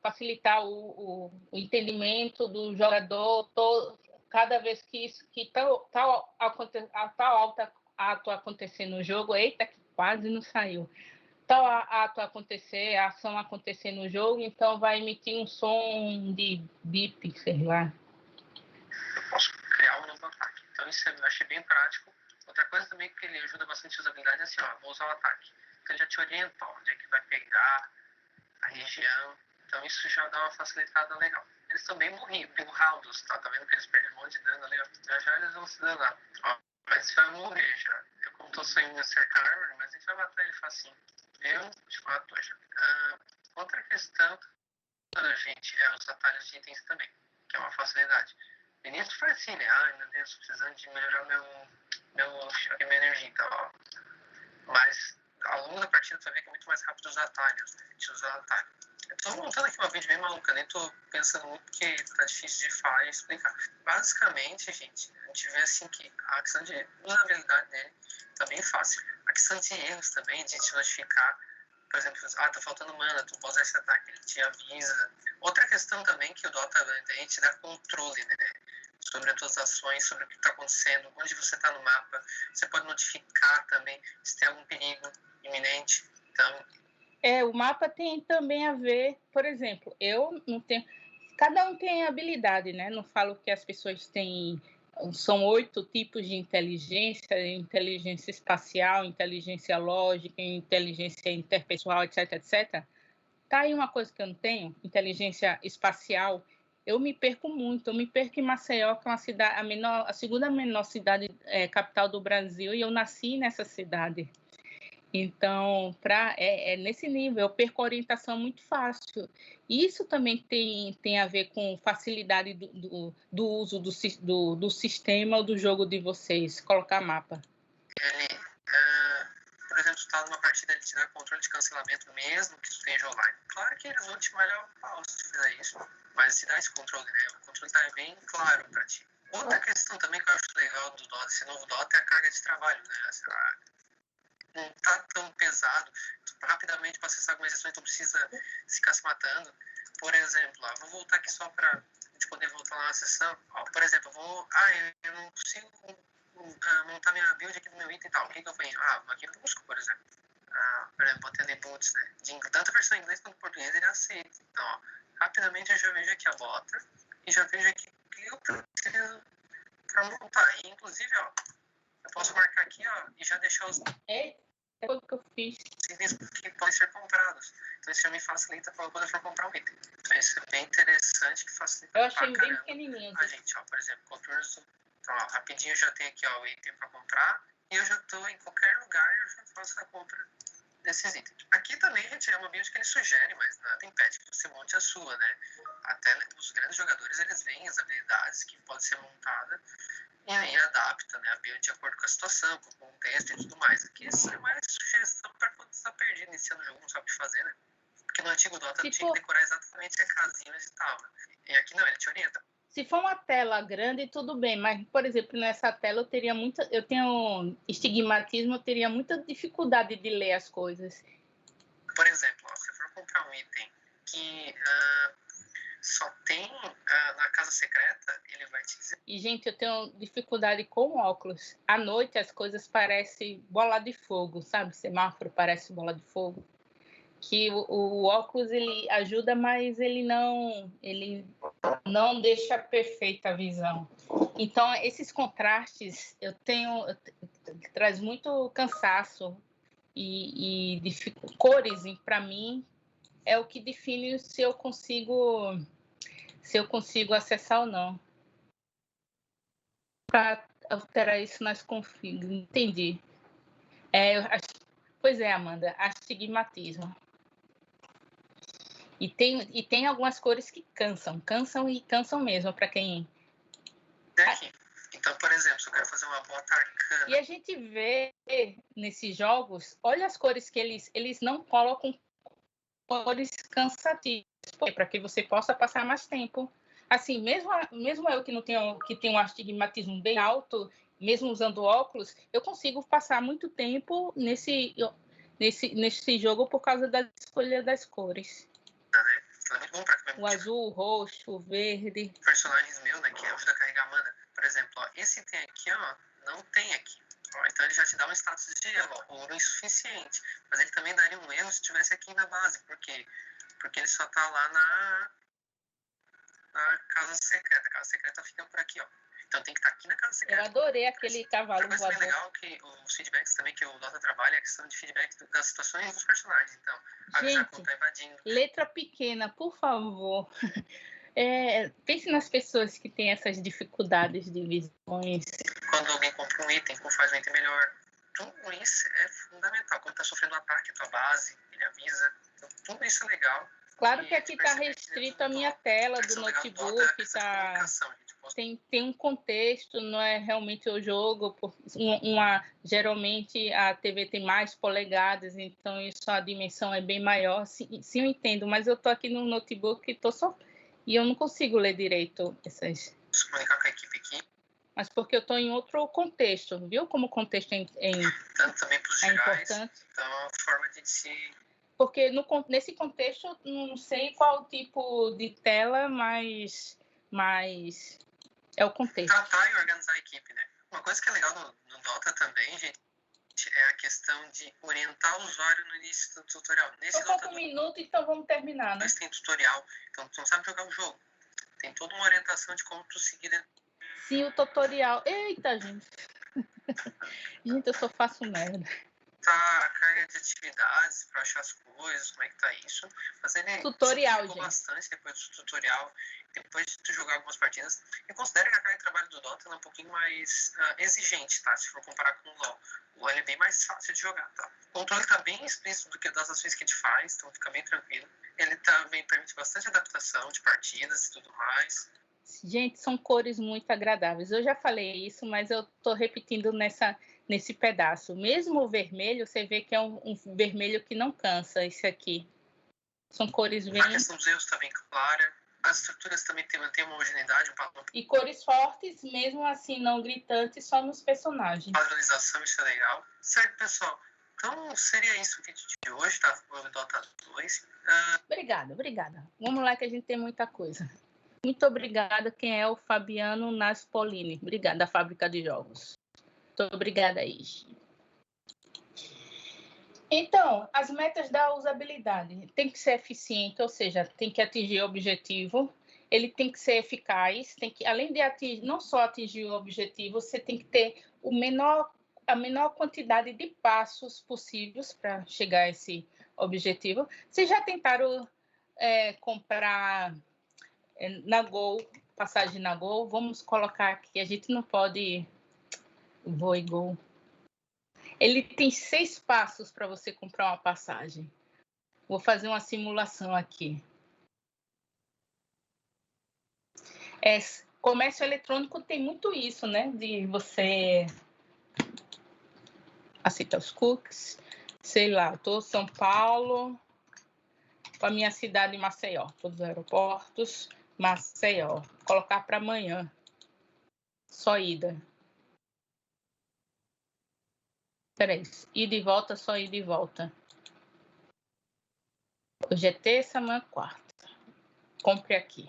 facilitar o entendimento do jogador. Cada vez que tal ato acontecer no jogo, eita, que quase não saiu. Tal ato acontecer, a ação acontecer no jogo, então vai emitir um som de bip, sei lá. Eu posso criar um novo ataque. Então isso eu achei bem prático. Outra coisa também que ele ajuda bastante a usabilidade é assim, ó, vou usar o ataque. Então ele já te orienta onde é que vai pegar, a região. Então isso já dá uma facilitada legal. Eles também morriam, tem o Raldus, tá vendo que eles perderam um monte de dano ali, ó. Já eles vão se danar. Ó, mas vai morrer já. Eu como tô saindo cercar árvore, mas a gente vai matar ele facinho. Eu te mato já. Outra questão, gente, é os atalhos de itens também, que é uma facilidade. O ministro faz assim, né? Ai, meu Deus, precisando de melhorar minha energia e tal. Mas ao longo da partida tu vai ver que é muito mais rápido os atalhos, né? A gente usa atalho. Eu tô montando aqui uma vídeo bem maluca, nem tô pensando muito porque tá difícil de falar e explicar. Basicamente, gente, a gente vê assim que a questão de usabilidade dele tá bem fácil. A questão de erros também, de te notificar, por exemplo, tá faltando mana, tu pode usar esse ataque, ele te avisa. Outra questão também que o Dota a gente dá controle, né? Sobre as suas ações, sobre o que está acontecendo, onde você está no mapa. Você pode notificar também se tem algum perigo iminente. Então, o mapa tem também a ver, por exemplo, eu não tenho. Cada um tem habilidade, né? Não falo que as pessoas têm. São 8 tipos de inteligência: inteligência espacial, inteligência lógica, inteligência interpessoal, etc, etc. Tá aí uma coisa que eu não tenho, inteligência espacial. Eu me perco muito. Eu me perco em Maceió, que é uma cidade, a segunda menor cidade capital do Brasil, e eu nasci nessa cidade. Então, nesse nível, eu perco a orientação muito fácil. Isso também tem a ver com facilidade do uso do sistema ou do jogo de vocês, colocar mapa. Por exemplo, tu tá numa partida, ele te dá controle de cancelamento mesmo que tu esteja online. Claro que eles vão te malhar o pau se tu fizer isso, mas te dá esse controle, né? O controle tá bem claro pra ti. Outra questão também que eu acho legal do Dota, esse novo Dota, é a carga de trabalho, né? Não tá tão pesado, rapidamente para acessar algumas sessões, tu precisa ficar se matando. Por exemplo, vou voltar aqui só para a gente poder voltar lá na sessão. Por exemplo, eu não consigo montar minha build aqui do meu item e tal. O que eu venho? Aqui eu busco, por exemplo. Por exemplo, botando boots, né? Tanto a versão em inglês quanto em português ele aceita. Então, ó, rapidamente eu já vejo aqui a bota e já vejo aqui o que eu preciso para montar. E, inclusive, ó, eu posso marcar aqui, ó, e já deixar os É o que eu fiz. itens que podem ser comprados. Então, isso já me facilita para quando eu for comprar um item. Então, isso é bem interessante, que facilita Eu achei pra bem caramba pequenininho. a gente, ó, por exemplo, contornos. Então, ó, rapidinho eu já tenho aqui, ó, o item para comprar e eu já estou em qualquer lugar, eu já faço a compra desses itens. Aqui também, gente, é uma build que ele sugere, mas nada impede que você monte a sua, né? Até os grandes jogadores, eles veem as habilidades que podem ser montadas e aí adapta, né, a build de acordo com a situação, com o contexto e tudo mais. Aqui isso é mais sugestão para quando você está perdido iniciando o jogo, não sabe o que fazer, né? Porque no antigo Dota tinha que decorar exatamente a casinha onde estava. E aqui não, ele te orienta. Se for uma tela grande, tudo bem, mas, por exemplo, nessa tela eu tenho estigmatismo, eu teria muita dificuldade de ler as coisas. Por exemplo, ó, se for comprar um item que só tem na casa secreta, ele vai te dizer. E, gente, eu tenho dificuldade com óculos. À noite as coisas parecem bola de fogo, sabe? Semáforo parece bola de fogo. Que o óculos ele ajuda, mas ele não deixa perfeita a visão. Então, esses contrastes traz muito cansaço e cores, para mim, é o que define se eu consigo acessar ou não. Para alterar isso nas config. Entendi. Pois é, Amanda, astigmatismo. E tem algumas cores que cansam mesmo para quem. Aqui. Então, por exemplo, se eu quero fazer uma bota arcana. E a gente vê nesses jogos, olha as cores que eles não colocam cores cansativas, para que você possa passar mais tempo. Assim, mesmo eu que tenho um astigmatismo bem alto, mesmo usando óculos, eu consigo passar muito tempo nesse jogo por causa da escolha das cores. É muito bom pra o azul, o roxo, o verde. Personagens meus, né, que ajuda a carregar mana. Por exemplo, ó, esse item aqui, ó, não tem aqui. Ó, então ele já te dá um status de erro, ouro insuficiente. Mas ele também daria um erro se estivesse aqui na base. Por quê? Porque ele só tá lá na casa secreta. A casa secreta fica por aqui, ó. Então tem que estar aqui na casa secreta. Eu adorei aquele cavalo voador. Outra coisa bem legal que os feedbacks também que o Dota trabalha é a questão de feedback das situações dos personagens. Então, avisar quando tá invadindo. Letra pequena, por favor. Pense nas pessoas que têm essas dificuldades de visões. Quando alguém compra um item, como faz um item melhor. Tudo isso é fundamental. Quando tá sofrendo um ataque, a tua base, ele avisa. Então, tudo isso é legal. Claro que aqui está restrito a minha tela do notebook, tem um contexto, não é realmente o jogo. Geralmente a TV tem mais polegadas, então isso a dimensão é bem maior. Sim, eu entendo, mas eu estou aqui no notebook e eu não consigo ler direito essas. Se comunicar com a equipe aqui. Mas porque eu estou em outro contexto, viu? Como o contexto Tanto também para os importante. Então é uma forma de se... Porque nesse contexto, não sei qual tipo de tela, mas é o contexto. Tratar e organizar a equipe, né? Uma coisa que é legal no Dota também, gente, é a questão de orientar o usuário no início do tutorial. Nesse Dota um minuto, então vamos terminar, né? Mas tem tutorial, então tu não sabe jogar o jogo. Tem toda uma orientação de como tu seguir. Sim, o tutorial. Eita, gente. Gente, eu só faço merda. Tá a carga de atividades para achar as coisas, como é que tá isso. Mas ele tutorial, gente. Bastante depois do tutorial, depois de tu jogar algumas partidas. Eu considero que a carga de trabalho do Dota é um pouquinho mais exigente, tá? Se for comparar com o LoL. O LoL é bem mais fácil de jogar, tá? O controle tá bem explícito do que das ações que a gente faz, então fica bem tranquilo. Ele também permite bastante adaptação de partidas e tudo mais. Gente, são cores muito agradáveis. Eu já falei isso, mas eu tô repetindo nesse pedaço. Mesmo o vermelho, você vê que é um vermelho que não cansa, esse aqui. São cores bem... A questão dos erros está bem clara. As estruturas também mantêm uma homogeneidade, um padrão. E cores fortes, mesmo assim, não gritantes, só nos personagens. Padronização, isso é legal. Certo, pessoal? Então, seria isso o vídeo de hoje, tá? O Dota 2. Obrigada. Vamos lá que a gente tem muita coisa. Muito obrigada. Quem é o Fabiano Naspolini? Obrigada, da Fábrica de Jogos. Muito obrigada, Igi. Então, as metas da usabilidade tem que ser eficiente, ou seja, tem que atingir o objetivo, ele tem que ser eficaz, tem que, além de atingir, não só atingir o objetivo, você tem que ter a menor quantidade de passos possíveis para chegar a esse objetivo. Vocês já tentaram comprar na Gol, passagem na Gol? Vamos colocar aqui, a gente não pode Voe Gol. Ele tem 6 passos para você comprar uma passagem. Vou fazer uma simulação aqui. Comércio eletrônico tem muito isso, né? De você aceitar os cookies. Sei lá, estou em São Paulo, para a minha cidade, Maceió. Todos os aeroportos, Maceió. Colocar para amanhã. Só ida. Peraí, ida e volta, só ida e volta. Hoje é terça, amanhã quarta. Compre aqui.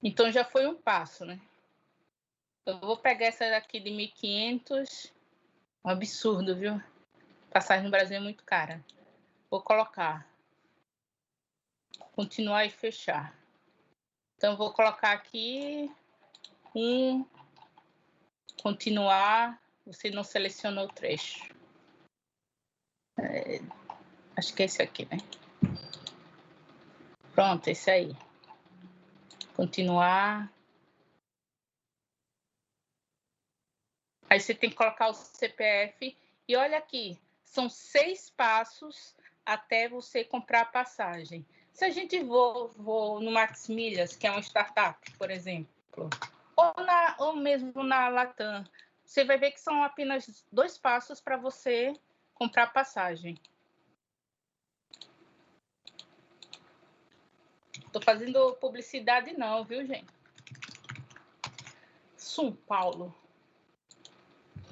Então, já foi um passo, né? Eu vou pegar essa daqui de 1.500. Um absurdo, viu? Passagem no Brasil é muito cara. Vou colocar. Continuar e fechar. Então, vou colocar aqui. Continuar. Você não selecionou o trecho. Acho que é esse aqui, né? Pronto, esse aí. Continuar. Aí você tem que colocar o CPF. E olha aqui, são 6 passos até você comprar a passagem. Se a gente for no Max Milhas, que é uma startup, por exemplo, ou mesmo na Latam, você vai ver que são apenas 2 passos para você comprar a passagem. Estou fazendo publicidade não, viu, gente? São Paulo,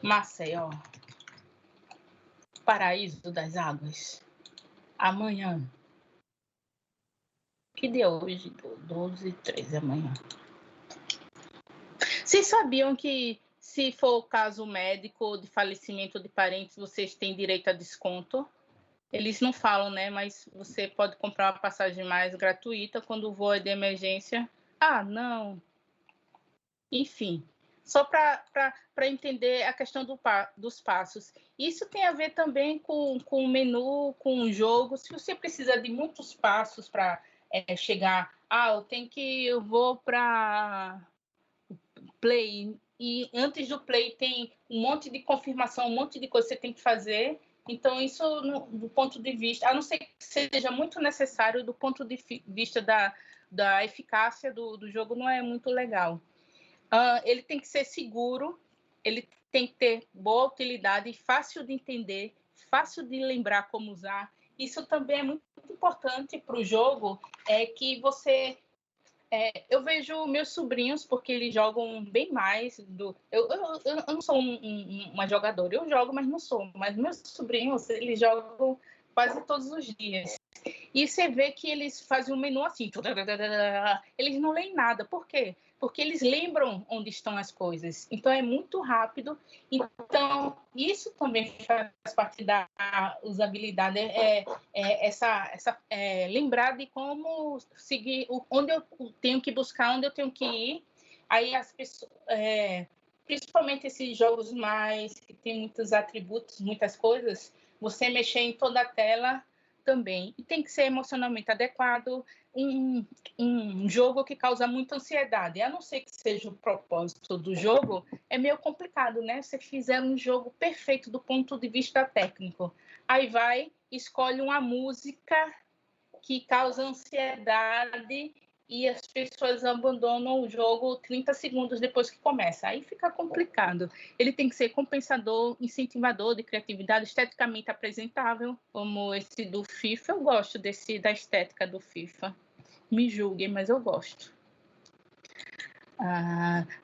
Maceió, Paraíso das Águas, amanhã. Que dia é hoje? 12, 13 amanhã. Vocês sabiam que, se for o caso médico de falecimento de parentes, vocês têm direito a desconto? Eles não falam, né? Mas você pode comprar uma passagem mais gratuita quando o voo é de emergência. Ah, não. Enfim, só para entender a questão dos passos. Isso tem a ver também com o menu, com o jogo. Se você precisa de muitos passos para chegar, eu vou para Play, e antes do Play tem um monte de confirmação, um monte de coisa que você tem que fazer. Então, isso, do ponto de vista, a não ser que seja muito necessário, do ponto de vista da eficácia do jogo, não é muito legal. Ele tem que ser seguro, ele tem que ter boa utilidade, fácil de entender, fácil de lembrar como usar. Isso também é muito importante para o jogo, que você... eu vejo meus sobrinhos, porque eles jogam bem mais. Eu não sou uma jogadora, eu jogo, mas não sou. Mas meus sobrinhos, eles jogam quase todos os dias. E você vê que eles fazem um menu assim. Eles não leem nada. Por quê? Porque eles lembram onde estão as coisas. Então, é muito rápido. Então, isso também faz parte da usabilidade. Lembrar de como seguir, onde eu tenho que buscar, onde eu tenho que ir. Aí, as pessoas... principalmente esses jogos que tem muitos atributos, muitas coisas, você mexer em toda a tela também. E tem que ser emocionalmente adequado, um jogo que causa muita ansiedade. A não ser que seja o propósito do jogo, é meio complicado, né? Se fizer um jogo perfeito do ponto de vista técnico, aí escolhe uma música que causa ansiedade e as pessoas abandonam o jogo 30 segundos depois que começa. Aí fica complicado. Ele tem que ser compensador, incentivador de criatividade, esteticamente apresentável, como esse do FIFA. Eu gosto da estética do FIFA. Me julguem, mas eu gosto.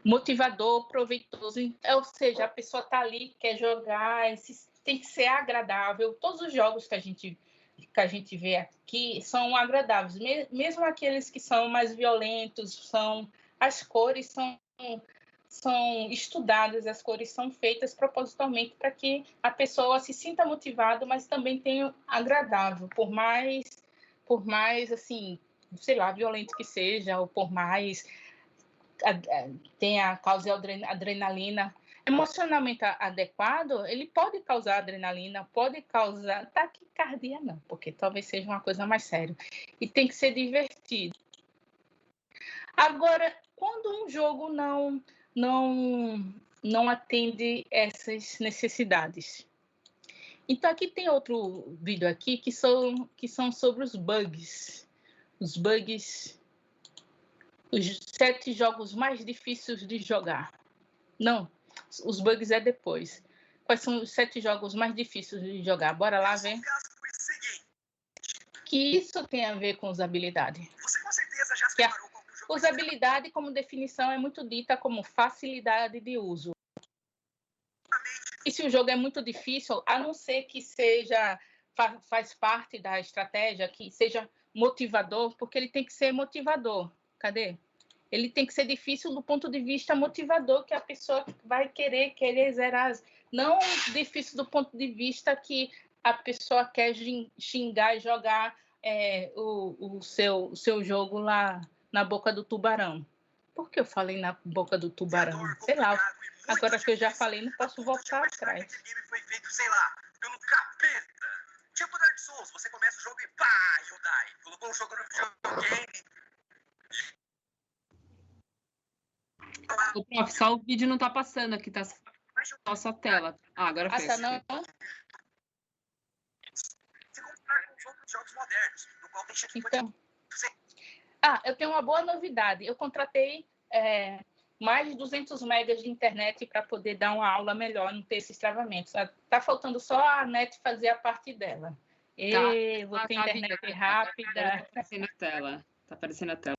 Motivador, proveitoso, ou seja, a pessoa está ali, quer jogar, tem que ser agradável. Todos os jogos que a gente vê aqui são agradáveis, mesmo aqueles que são mais violentos, são as cores são estudadas, as cores são feitas propositalmente para que a pessoa se sinta motivada, mas também tenha agradável, por mais assim, sei lá, violento que seja, ou por mais tenha cause adrenalina. Emocionalmente adequado, ele pode causar adrenalina, pode causar taquicardia, não, porque talvez seja uma coisa mais séria. E tem que ser divertido. Agora, quando um jogo não atende essas necessidades. Então, aqui tem outro vídeo aqui que são sobre os bugs. Os bugs, os 7 jogos mais difíceis de jogar. Não, os bugs é depois. Quais são os 7 jogos mais difíceis de jogar? Bora lá ver. Que isso tem a ver com usabilidade. Você com certeza já se preparou com algum jogo. Usabilidade, como definição, é muito dita como facilidade de uso. E se o jogo é muito difícil, a não ser que faz parte da estratégia, que seja motivador, porque ele tem que ser motivador. Cadê? Ele tem que ser difícil do ponto de vista motivador, que a pessoa vai querer zerar. Não difícil do ponto de vista que a pessoa quer xingar e jogar o seu jogo lá na boca do tubarão. Por que eu falei na boca do tubarão? Sei lá. Agora que eu já falei, não posso voltar atrás. Esse game foi feito, sei lá, pelo capeta. Tipo Dark Souls, você começa o jogo e pá, you die. Colocou o jogo no videogame. O prof, só o vídeo não tá passando aqui, tá só a sua tela. Ah, agora fez. Tá não? Se comparar com os outros jogos modernos, no qual tem checkpoint. Então, eu tenho uma boa novidade. Eu contratei mais de 200 megas de internet para poder dar uma aula melhor, não ter esses travamentos. Tá faltando só a net fazer a parte dela. Vou ter internet rápida. Tá aparecendo a tela. Tá aparecendo a tela.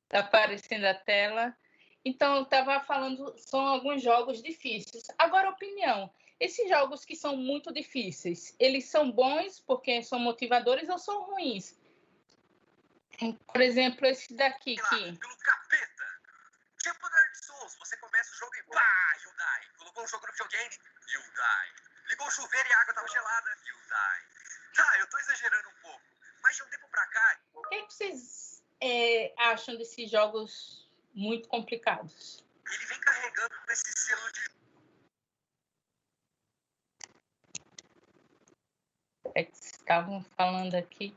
Tá aparecendo a tela. Então, eu estava falando, são alguns jogos difíceis. Agora, opinião. Esses jogos que são muito difíceis, eles são bons porque são motivadores ou são ruins? Por exemplo, esse daqui. Pelo capeta. Tipo Dark Souls, você começa o jogo e pá, you die. Colocou o jogo no videogame, you die. Ligou o chuveiro e a água tava gelada, you die. Tá, eu tô exagerando um pouco. Mas de um tempo pra cá... O que vocês acham desses jogos muito complicados? Ele vem carregando esse selo de... Que estavam falando aqui.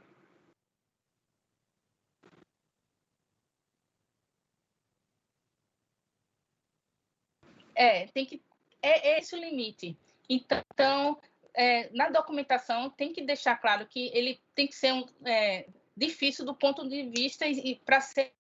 É esse o limite. Então, na documentação, tem que deixar claro que ele tem que ser difícil do ponto de vista e para ser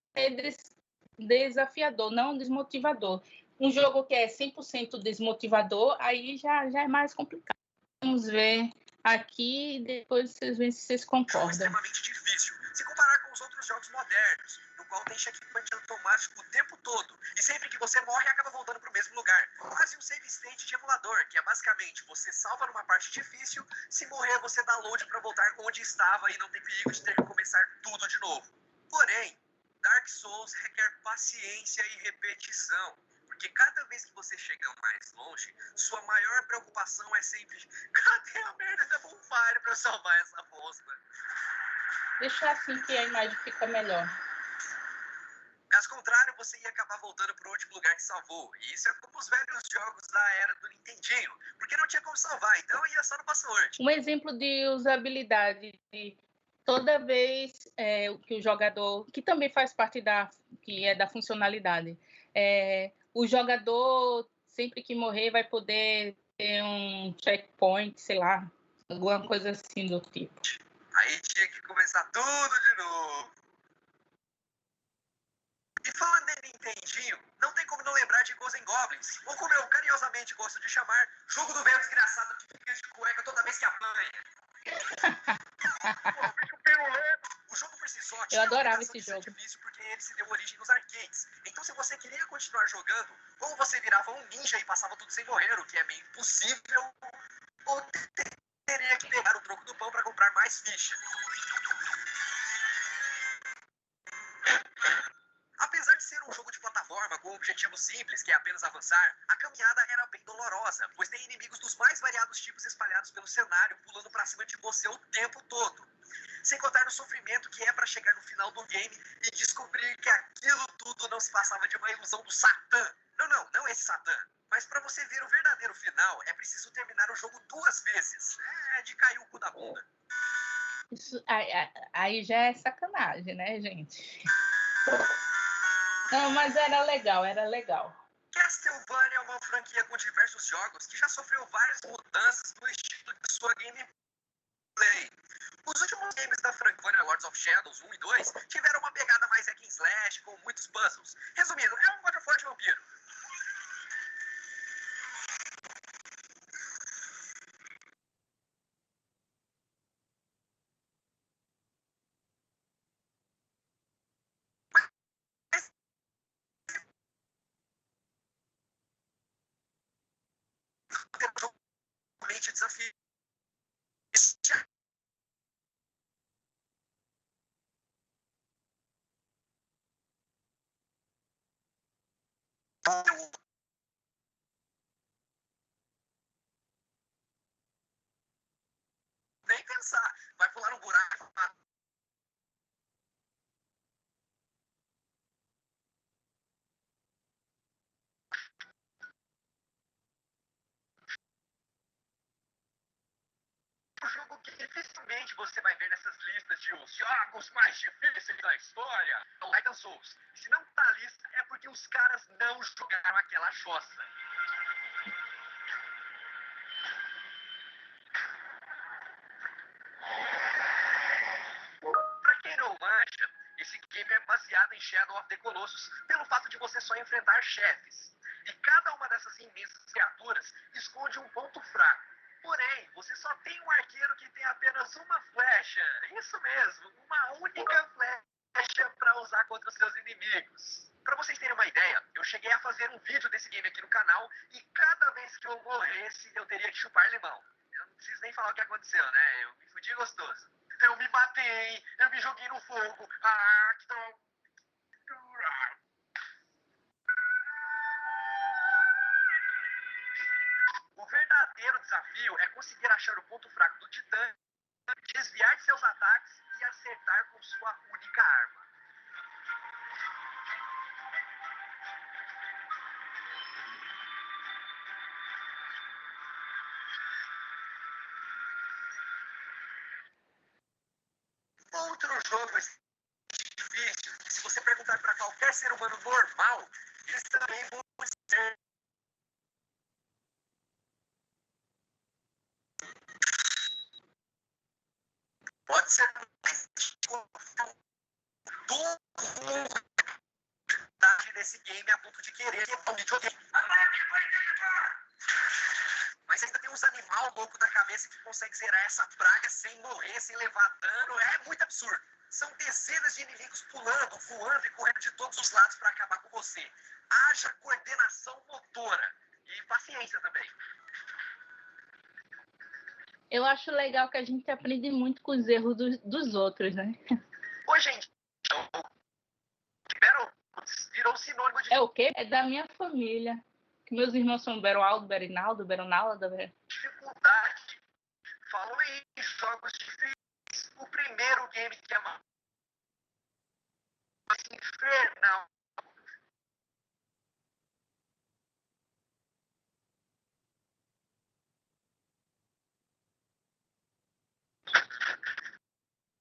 desafiador, não desmotivador. Um jogo que é 100% desmotivador, aí já é mais complicado. Vamos ver aqui, depois vocês veem se vocês concordam. É extremamente difícil. Se comparar com os outros jogos modernos, no qual tem checkpoint automático o tempo todo, e sempre que você morre, acaba voltando para o mesmo lugar. Quase um save state de emulador, que é basicamente você salva numa parte difícil, se morrer você dá load para voltar onde estava e não tem perigo de ter que começar tudo de novo. Porém, Dark Souls requer paciência e repetição. Porque cada vez que você chega mais longe, sua maior preocupação é sempre: cadê a merda da bonfire pra salvar essa bosta? Deixa assim que a imagem fica melhor. Caso contrário, você ia acabar voltando pro último lugar que salvou. E isso é como os velhos jogos da era do Nintendinho. Porque não tinha como salvar, então ia só no password. Um exemplo de usabilidade. Toda vez que o jogador, que também faz parte da funcionalidade, o jogador, sempre que morrer, vai poder ter um checkpoint, sei lá, alguma coisa assim do tipo. Aí tinha que começar tudo de novo. E falando em Nintendinho, não tem como não lembrar de Ghosts and Goblins, ou como eu carinhosamente gosto de chamar, jogo do velho desgraçado que fica de cueca toda vez que apanha. O jogo por si só tinha eu adorava esse jogo. Difícil porque ele se deu origem nos arcades. Então, se você queria continuar jogando, ou você virava um ninja e passava tudo sem morrer, o que é meio impossível, ou teria que pegar o troco do pão para comprar mais ficha. Apesar de ser um jogo de plataforma, objetivo simples, que é apenas avançar, a caminhada era bem dolorosa, pois tem inimigos dos mais variados tipos espalhados pelo cenário, pulando pra cima de você o tempo todo. Sem contar no sofrimento que é para chegar no final do game e descobrir que aquilo tudo não se passava de uma ilusão do Satã. Não esse Satã. Mas para você ver o verdadeiro final, é preciso terminar o jogo 2 vezes. É de cair o cu da bunda. Isso, aí já é sacanagem, né, gente? Não, mas era legal, era legal. Castlevania é uma franquia com diversos jogos que já sofreu várias mudanças no estilo de sua gameplay. Os últimos games da Franconia, Lords of Shadows 1 e 2, tiveram uma pegada mais hack and slash, com muitos puzzles. Resumindo, é um God of War de vampiro. Realmente desafio. Nem pensar, vai pular um buraco. Um jogo que dificilmente você vai ver nessas listas de os jogos mais difíceis da história. É o Dark Souls. Se não tá na lista, é porque os caras não jogaram aquela choça. Pra quem não manja, esse game é baseado em Shadow of the Colossus pelo fato de você só enfrentar chefes. E cada uma dessas imensas criaturas esconde um ponto fraco. Porém, você só tem um arqueiro que tem apenas uma flecha. Isso mesmo, uma única flecha para usar contra os seus inimigos. Para vocês terem uma ideia, eu cheguei a fazer um vídeo desse game aqui no canal e cada vez que eu morresse, eu teria que chupar limão. Eu não preciso nem falar o que aconteceu, né? Eu me fudi gostoso. Eu me matei, eu me joguei no fogo. Ah, que dó. O verdadeiro desafio é conseguir achar o ponto fraco do Titã, desviar de seus ataques e acertar com sua única arma. Outro jogo difícil, que se você perguntar para qualquer ser humano normal, eles também vão dizer. Pode ser mais todo mundo desse game a ponto de querer um videogame. Mas ainda tem uns animal louco da cabeça que consegue zerar essa praga sem morrer, sem levar dano. É muito absurdo. São dezenas de inimigos pulando, voando e correndo de todos os lados para acabar com você. Haja coordenação motora e paciência também. Eu acho legal que a gente aprende muito com os erros dos outros, né? Oi, gente. Virou sinônimo de... É o quê? É da minha família. Meus irmãos são Beroaldo, Berinaldo, Beronaldo. Dificuldade. Falou em jogos difíceis. O primeiro game que é mais infernal.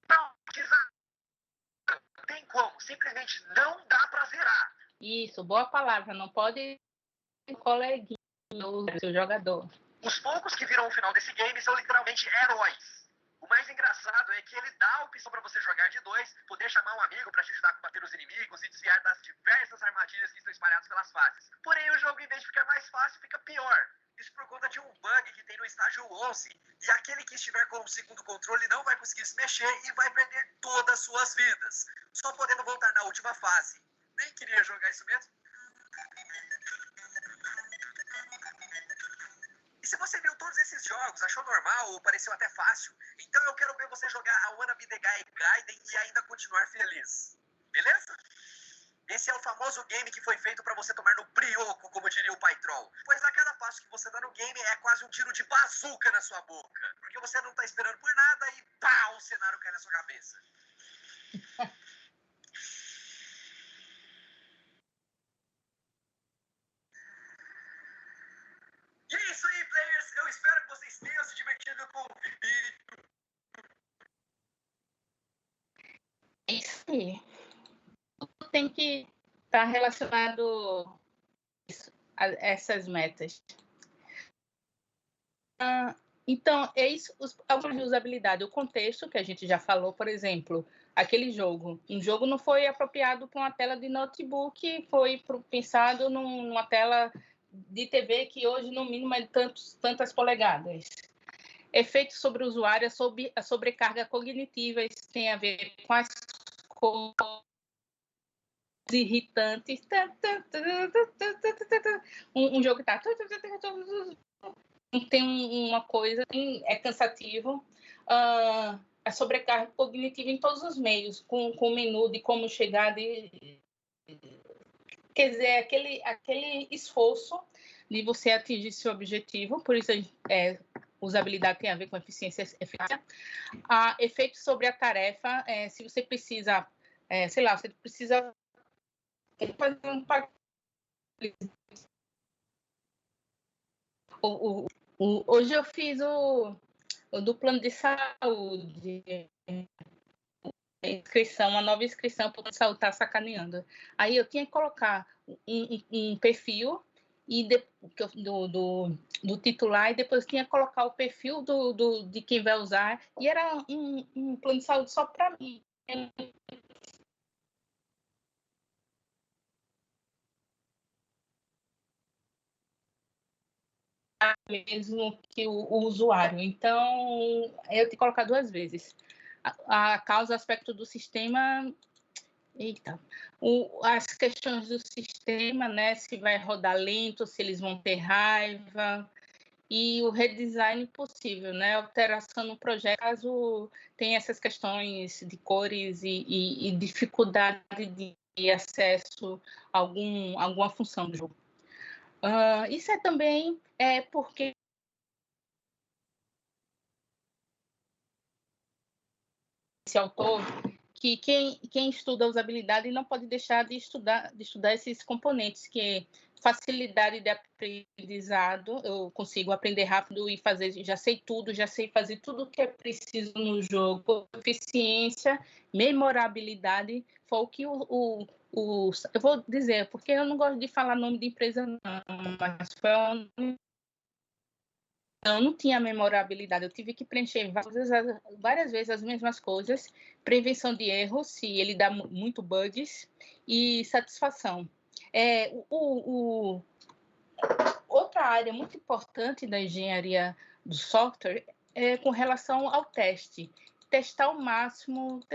Não tem como. Simplesmente não dá pra zerar. Isso, boa palavra. Não pode coleguinha o seu jogador. Os poucos que viram o final desse game são literalmente heróis. O mais engraçado é que ele dá a opção para você jogar de 2, poder chamar um amigo para te ajudar a combater os inimigos e desviar das diversas armadilhas que estão espalhadas pelas fases. Porém, o jogo, em vez de ficar mais fácil, fica pior. Isso por conta de um bug que tem no estágio 11. E aquele que estiver com o segundo controle não vai conseguir se mexer e vai perder todas as suas vidas, só podendo voltar na última fase. Nem queria jogar isso mesmo. E se você viu todos esses jogos, achou normal ou pareceu até fácil, então eu quero ver você jogar a Wanna Be The Guy Gaiden e ainda continuar feliz. Beleza? Esse é o famoso game que foi feito para você tomar no brioco, como diria o pai troll. Pois a cada passo que você dá no game é quase um tiro de bazuca na sua boca. Porque você não tá esperando por nada e pá, o cenário cai na sua cabeça. E é isso aí, players. Eu espero que vocês tenham se divertido com o vídeo. É isso aí. Tudo tem que estar relacionado a essas metas. Então, é isso, algumas de usabilidade. O contexto, que a gente já falou, por exemplo, aquele jogo. Um jogo não foi apropriado para uma tela de notebook, foi pensado numa tela de TV que hoje, no mínimo, é de tantas polegadas. Efeitos sobre o usuário, a sobrecarga cognitiva, isso tem a ver com as cores irritantes. Um jogo que está... tem uma coisa, é cansativo. A sobrecarga cognitiva em todos os meios, com o menu de como chegar, quer dizer, aquele esforço de você atingir seu objetivo, por isso usabilidade tem a ver com eficiência. Efeito sobre a tarefa, se você precisa, sei lá, você precisa fazer um hoje eu fiz o do plano de saúde, inscrição, uma nova inscrição para o plano de saúde, tá sacaneando. Aí eu tinha que colocar um perfil do titular, e depois tinha que colocar o perfil de quem vai usar, e era um plano de saúde só para mim. Mesmo que o usuário. Então, eu tenho que colocar 2 vezes. A causa, aspecto do sistema... Eita. As questões do sistema, né? Se vai rodar lento, se eles vão ter raiva. E o redesign possível, né? Alteração no projeto, caso tenha essas questões de cores e dificuldade de acesso a alguma função do jogo. Isso também porque esse autor, que quem estuda usabilidade não pode deixar de estudar esses componentes, que é facilidade de aprendizado, eu consigo aprender rápido e fazer, já sei fazer tudo o que é preciso no jogo, eficiência, memorabilidade, foi o que eu vou dizer, porque eu não gosto de falar nome de empresa não, mas foi não tinha memorabilidade, eu tive que preencher várias vezes as mesmas coisas, prevenção de erros, se ele dá muito bugs, e satisfação. Outra área muito importante da engenharia do software é com relação ao teste. Testar ao máximo,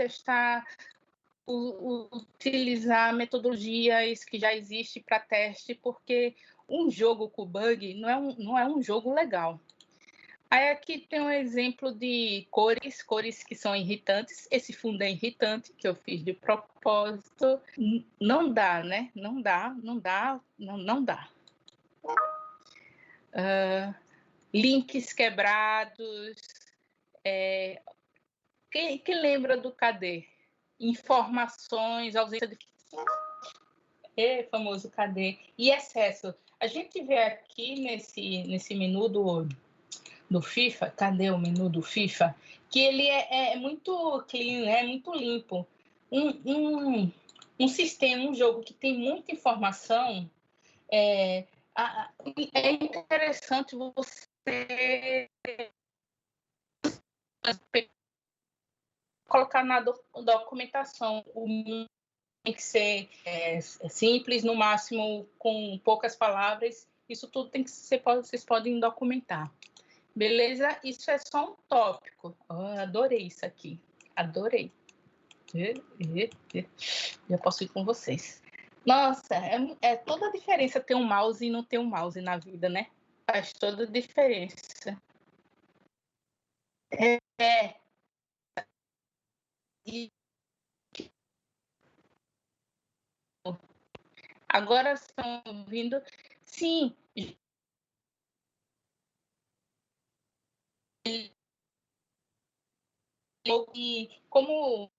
utilizar metodologias que já existem para teste, porque um jogo com bug não é um jogo legal. Aí aqui tem um exemplo de cores que são irritantes. Esse fundo é irritante, que eu fiz de propósito. Não dá, né? Não dá. Links quebrados. Quem lembra do KD? Informações, ausência de... famoso KD. E excesso. A gente vê aqui nesse menu do FIFA, cadê o menu do FIFA? Que ele é muito clean, né? Muito limpo. Um sistema, um jogo que tem muita informação, é interessante você colocar na documentação. Tem que ser simples, no máximo com poucas palavras. Isso tudo tem que vocês podem documentar. Beleza? Isso é só um tópico. Adorei isso aqui. Adorei. Já posso ir com vocês. Nossa, é toda a diferença ter um mouse e não ter um mouse na vida, né? Faz toda a diferença. E Agora estão vindo, sim, e como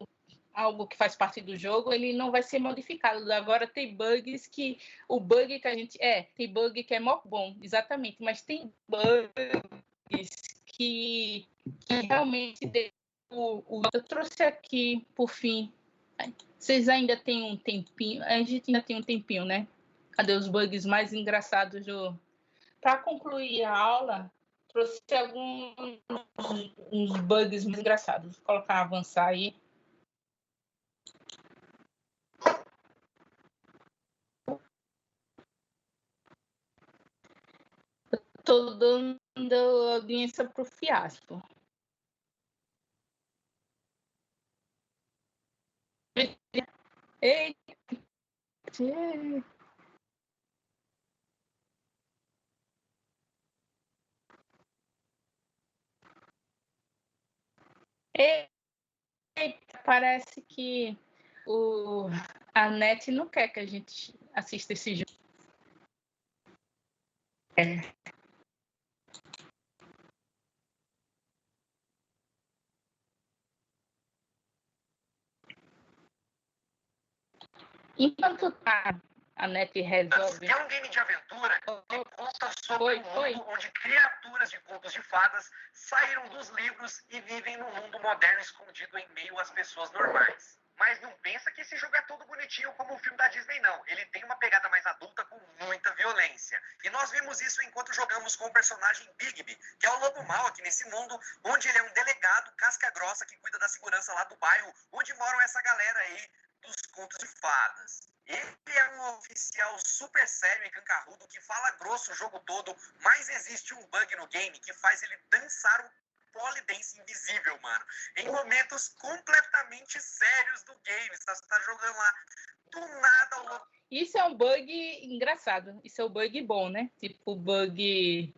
algo que faz parte do jogo, ele não vai ser modificado. Agora tem bugs que o bug que a gente tem bug que é mó bom, exatamente, mas tem bugs que realmente eu trouxe aqui por fim. Vocês ainda têm um tempinho? A gente ainda tem um tempinho, né? Cadê os bugs mais engraçados do... Para concluir a aula, trouxe alguns uns bugs mais engraçados. Vou colocar avançar aí. Estou dando audiência para o fiasco. Eita! Eita, parece que a NET não quer que a gente assista esse jogo. Enquanto a NET resolve... É um game de aventura que conta sobre um mundo onde criaturas de contos de fadas saíram dos livros e vivem num mundo moderno escondido em meio às pessoas normais. Mas não pensa que esse jogo é todo bonitinho como o filme da Disney, não. Ele tem uma pegada mais adulta com muita violência. E nós vimos isso enquanto jogamos com o personagem Bigby, que é o lobo mau aqui nesse mundo, onde ele é um delegado casca-grossa que cuida da segurança lá do bairro, onde moram essa galera aí dos contos de fadas. Ele é um oficial super sério e cancarrudo que fala grosso o jogo todo, mas existe um bug no game que faz ele dançar um polidense invisível, mano. Em momentos completamente sérios do game. Você tá jogando lá, do nada... Isso é um bug engraçado. Isso é um bug bom, né? Tipo, bug...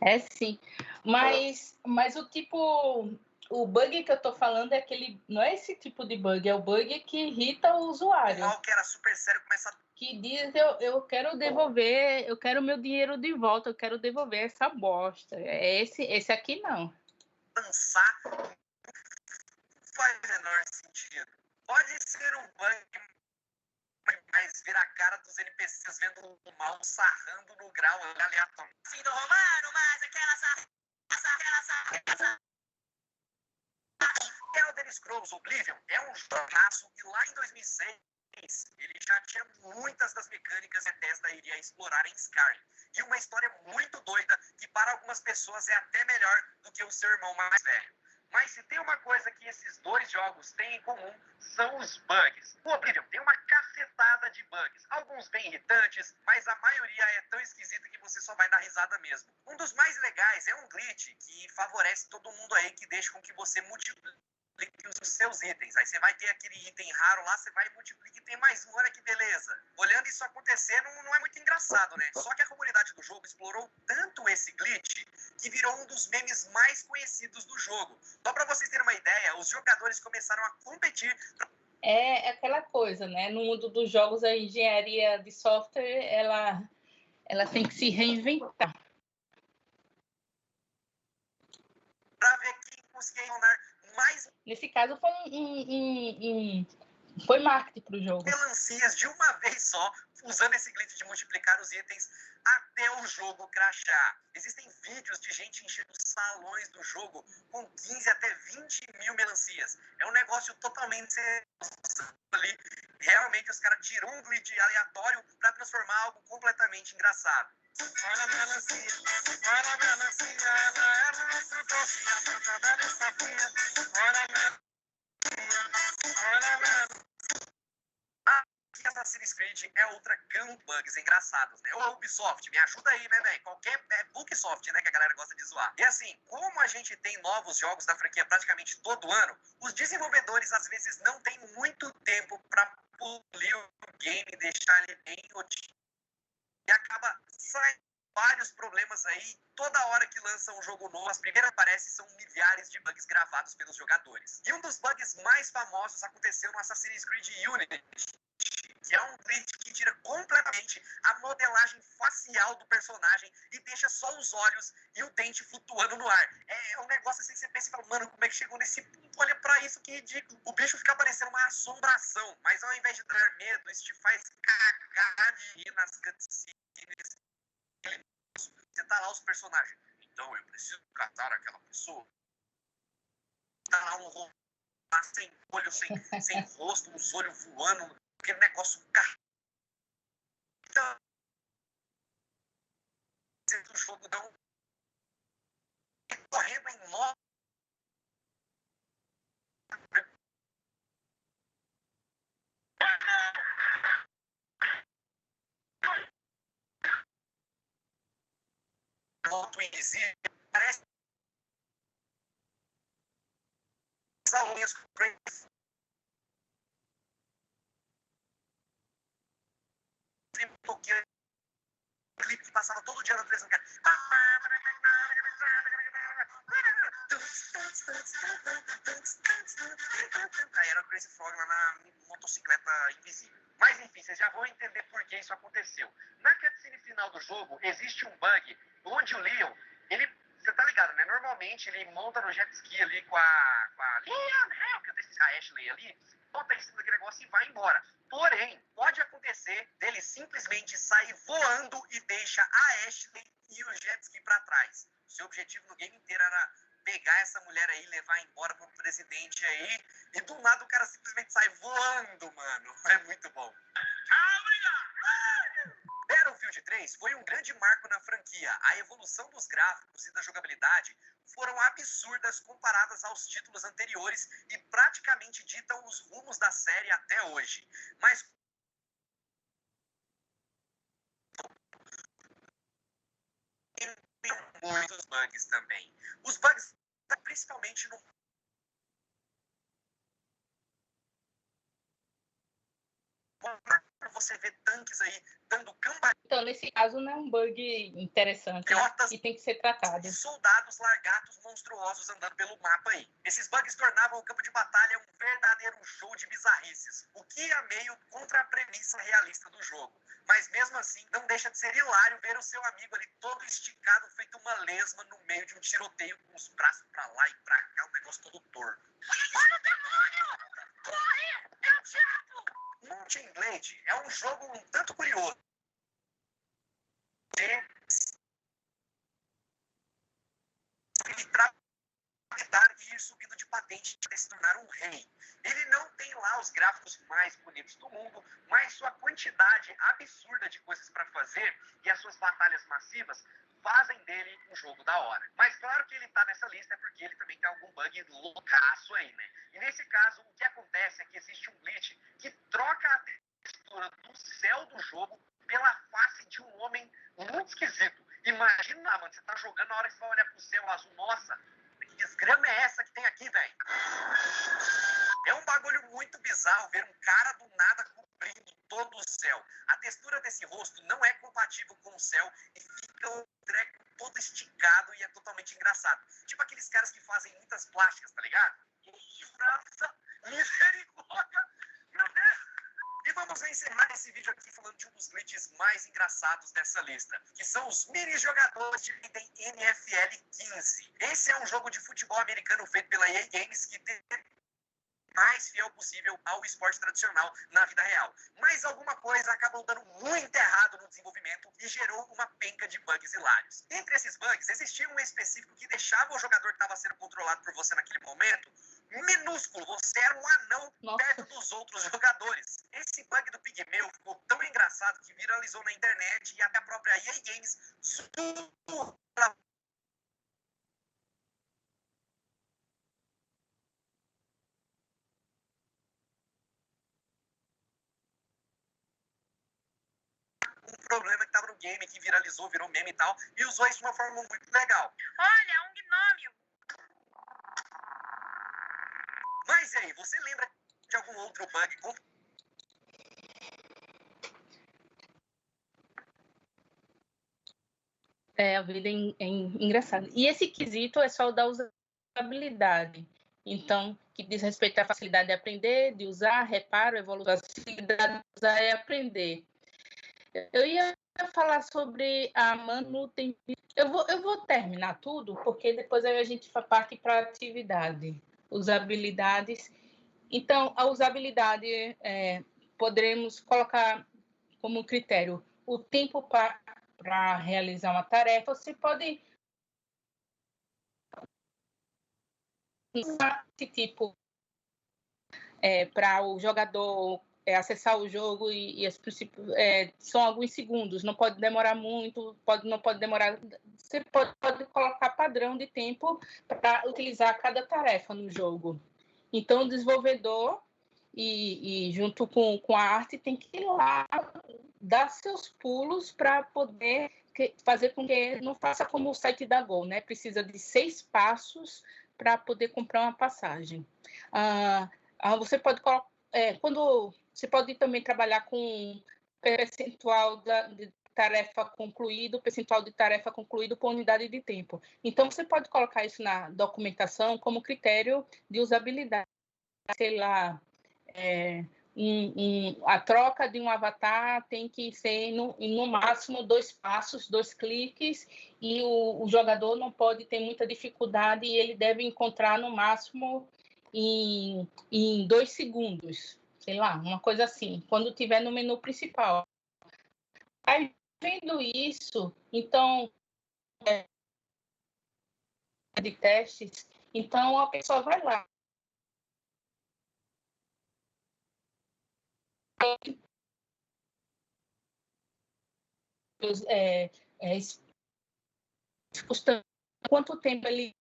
É sim. Mas o tipo... O bug que eu tô falando é aquele... Não é esse tipo de bug, é o bug que irrita o usuário. O que era super sério começa... Que diz, eu quero devolver, eu quero meu dinheiro de volta, eu quero devolver essa bosta. Esse aqui não. Dançar não faz o menor sentido. Pode ser um bug, mas ver a cara dos NPCs vendo o mal sarrando no grau aleatório. Fim do romano, mas aquela Elder Scrolls Oblivion é um jogaço e lá em 2006 ele já tinha muitas das mecânicas que a Bethesda iria explorar em Skyrim. E uma história muito doida que para algumas pessoas é até melhor do que o seu irmão mais velho. Mas se tem uma coisa que esses dois jogos têm em comum, são os bugs. O Oblivion tem uma cacetada de bugs. Alguns bem irritantes, mas a maioria é tão esquisita que você só vai dar risada mesmo. Um dos mais legais é um glitch que favorece todo mundo aí, que deixa com que você multiplique os seus itens. Aí você vai ter aquele item raro lá, você vai e multiplica e tem mais um. Olha que beleza. Olhando isso acontecer, não é muito engraçado, né? Só que a comunidade do jogo explorou tanto esse glitch que virou um dos memes mais conhecidos do jogo. Só para vocês terem uma ideia, os jogadores começaram a competir. É aquela coisa, né? No mundo dos jogos, a engenharia de software, ela tem que se reinventar. Para ver quem conseguia tornar mais... Nesse caso, foi foi marketing para o jogo. Melancias de uma vez só, usando esse glitch de multiplicar os itens até o jogo crashar. Existem vídeos de gente enchendo salões do jogo com 15 até 20 mil melancias. É um negócio totalmente ali. Realmente os caras tiram um glitch aleatório para transformar algo completamente engraçado. Olha a melancia, ela é nossa docinha, tanta bela e sapinha. Olha a melancia. Assassin's Creed é outra cão de bugs engraçados, né? Ô, Ubisoft, me ajuda aí, né, velho? Qualquer Booksoft, né, que a galera gosta de zoar. E assim, como a gente tem novos jogos da franquia praticamente todo ano, os desenvolvedores às vezes não têm muito tempo pra polir o game, deixar ele bem otimizado. E acaba saindo vários problemas aí. Toda hora que lança um jogo novo, as primeiras que aparecem são milhares de bugs gravados pelos jogadores. E um dos bugs mais famosos aconteceu no Assassin's Creed Unity, que é um glitch que tira completamente a modelagem facial do personagem e deixa só os olhos e o dente flutuando no ar. É um negócio assim que você pensa e fala, mano, como é que chegou nesse ponto? Olha pra isso, que ridículo. O bicho fica parecendo uma assombração, mas ao invés de dar medo, isso te faz cagar de rir nas cutscenes. Você tá lá os personagens. Então, eu preciso catar aquela pessoa. Tá lá um rosto sem olho, sem rosto, os olhos voando, aquele negócio então, o jogo não correndo em moto. Moto invisível, parece as aulinhas clipe que passava todo dia na televisão. Aí era o Crazy Frog lá na motocicleta invisível. Mas enfim, vocês já vão entender por que isso aconteceu. Na cutscene final do jogo, existe um bug onde o Leon, você tá ligado, né? Normalmente ele monta no jet ski ali com a Leon, que eu a Ashley ali, monta em cima daquele negócio e vai embora. Porém, pode acontecer dele simplesmente sair voando e deixa a Ashley e o jet ski pra trás. O seu objetivo no game inteiro era pegar essa mulher aí, levar embora pro presidente aí, e do nada o cara simplesmente sai voando, mano. É muito bom. Battlefield 3 foi um grande marco na franquia. A evolução dos gráficos e da jogabilidade foram absurdas comparadas aos títulos anteriores e praticamente ditam os rumos da série até hoje. Mas tem muitos bugs também. Os bugs, principalmente no você vê tanques aí dando cambalhota. Então, nesse caso, não é um bug interessante, né? E tem que ser tratado. E soldados largatos monstruosos andando pelo mapa aí. Esses bugs tornavam o campo de batalha um verdadeiro show de bizarrices, o que ia meio contra a premissa realista do jogo. Mas mesmo assim, não deixa de ser hilário ver o seu amigo ali todo esticado, feito uma lesma no meio de um tiroteio, com os braços pra lá e pra cá, um negócio todo torto. Olha o demônio! Corre! É o diabo! Mountain Blade é um jogo um tanto curioso. E ir subindo de patente para se tornar um rei. Ele não tem lá os gráficos mais bonitos do mundo, mas sua quantidade absurda de coisas para fazer e as suas batalhas massivas fazem dele um jogo da hora. Mas claro que ele tá nessa lista é porque ele também tem algum bug loucaço aí, né? E nesse caso, o que acontece é que existe um glitch que troca a textura do céu do jogo pela face de um homem muito esquisito. Imagina, mano, você tá jogando, na hora que você vai olhar pro céu azul, nossa, que desgrama é essa que tem aqui, velho? É um bagulho muito bizarro ver um cara do nada cobrindo todo o céu. A textura desse rosto não é compatível com o céu e fica um treco todo esticado e é totalmente engraçado. Tipo aqueles caras que fazem muitas plásticas, tá ligado? Nossa, misericórdia! Meu Deus! E vamos encerrar esse vídeo aqui falando de um dos glitches mais engraçados dessa lista, que são os mini-jogadores de NFL 15. Esse é um jogo de futebol americano feito pela EA Games que tem mais fiel possível ao esporte tradicional na vida real. Mas alguma coisa acabou dando muito errado no desenvolvimento e gerou uma penca de bugs hilários. Entre esses bugs, existia um específico que deixava o jogador que estava sendo controlado por você naquele momento minúsculo. Você era um anão perto dos outros jogadores. Esse bug do Pigmeu ficou tão engraçado que viralizou na internet e até a própria EA Games um problema que estava no game, que viralizou, virou meme e tal, e usou isso de uma forma muito legal. Olha, um gnômio! Mas e aí, você lembra de algum outro bug A vida é engraçada. E esse quesito é só o da usabilidade. Então, que diz respeito à facilidade de aprender, de usar, reparo, evolução, facilidade de usar é aprender. Eu ia falar sobre a manutenção. Eu vou terminar tudo, porque depois aí a gente parte para a atividade, usabilidades. Então, a usabilidade, poderemos colocar como critério o tempo para realizar uma tarefa. Você pode usar esse tipo para o jogador acessar o jogo e são alguns segundos, não pode demorar muito, não pode demorar. Você pode colocar padrão de tempo para utilizar cada tarefa no jogo. Então, o desenvolvedor e junto com a arte tem que ir lá dar seus pulos para poder fazer com que não faça como o site da Gol, né? Precisa de 6 passos para poder comprar uma passagem. Você pode você pode também trabalhar com percentual de tarefa concluído, percentual de tarefa concluído por unidade de tempo. Então, você pode colocar isso na documentação como critério de usabilidade. Sei lá, a troca de um avatar tem que ser no máximo 2 passos, 2 cliques, e o jogador não pode ter muita dificuldade e ele deve encontrar no máximo em 2 segundos, sei lá, uma coisa assim, quando tiver no menu principal. Aí, vendo isso, então, de testes, então a pessoa vai lá. Custando quanto tempo ele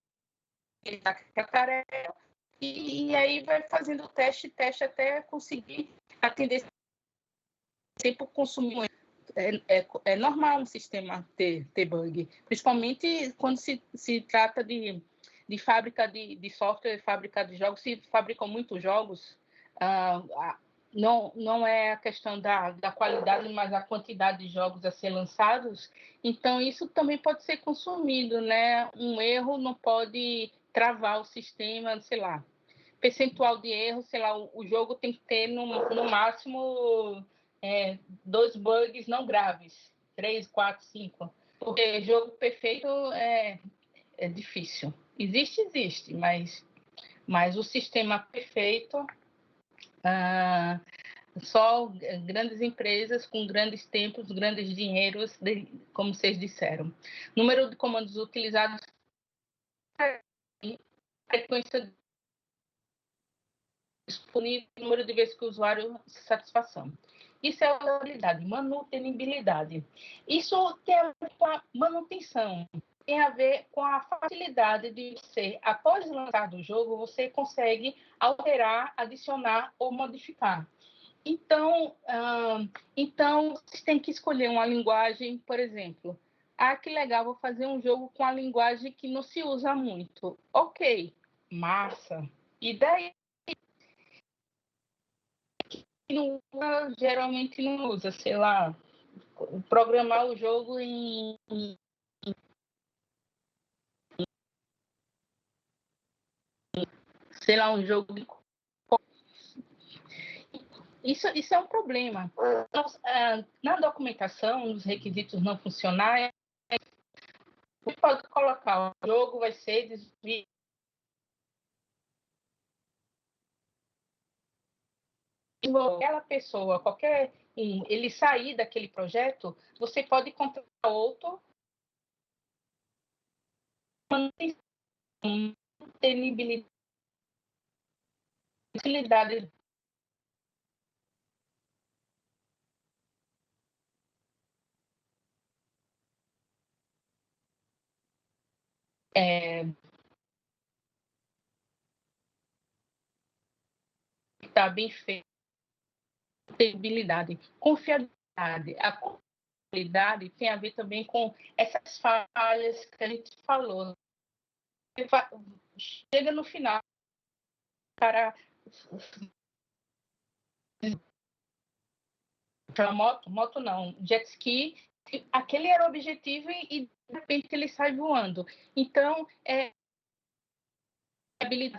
está com a tarefa, e aí vai fazendo teste até conseguir atender sempre o consumidor. É normal um sistema ter bug, principalmente quando se trata de fábrica de software, fábrica de jogos. Se fabricam muitos jogos, não é a questão da qualidade, mas a quantidade de jogos a ser lançados. Então, isso também pode ser consumido, né? Um erro não pode travar o sistema, sei lá. Percentual de erro, sei lá, o jogo tem que ter no máximo 2 bugs não graves, 3, 4, 5. Porque jogo perfeito é difícil. Existe, mas o sistema perfeito, só grandes empresas com grandes tempos, grandes dinheiros, como vocês disseram. Número de comandos utilizados, frequência disponível, número de vezes que o usuário satisfação. Isso é usabilidade, manutenibilidade. Isso tem a ver com a manutenção, tem a ver com a facilidade de você, após lançar do jogo, você consegue alterar, adicionar ou modificar. Então, você tem que escolher uma linguagem, por exemplo. Que legal, vou fazer um jogo com a linguagem que não se usa muito. Ok, massa. E daí? Geralmente não usa, sei lá, programar o jogo sei lá, um jogo de... Isso é um problema. Então, na documentação, nos requisitos não funcionais, você pode colocar o jogo vai ser desviado. Aquela pessoa, ele sair daquele projeto, você pode contratar outro, mantenibilidade, está bem feito, confiabilidade. A confiabilidade tem a ver também com essas falhas que a gente falou. Chega no final, para moto não, jet ski, aquele era o objetivo e de repente ele sai voando. Então,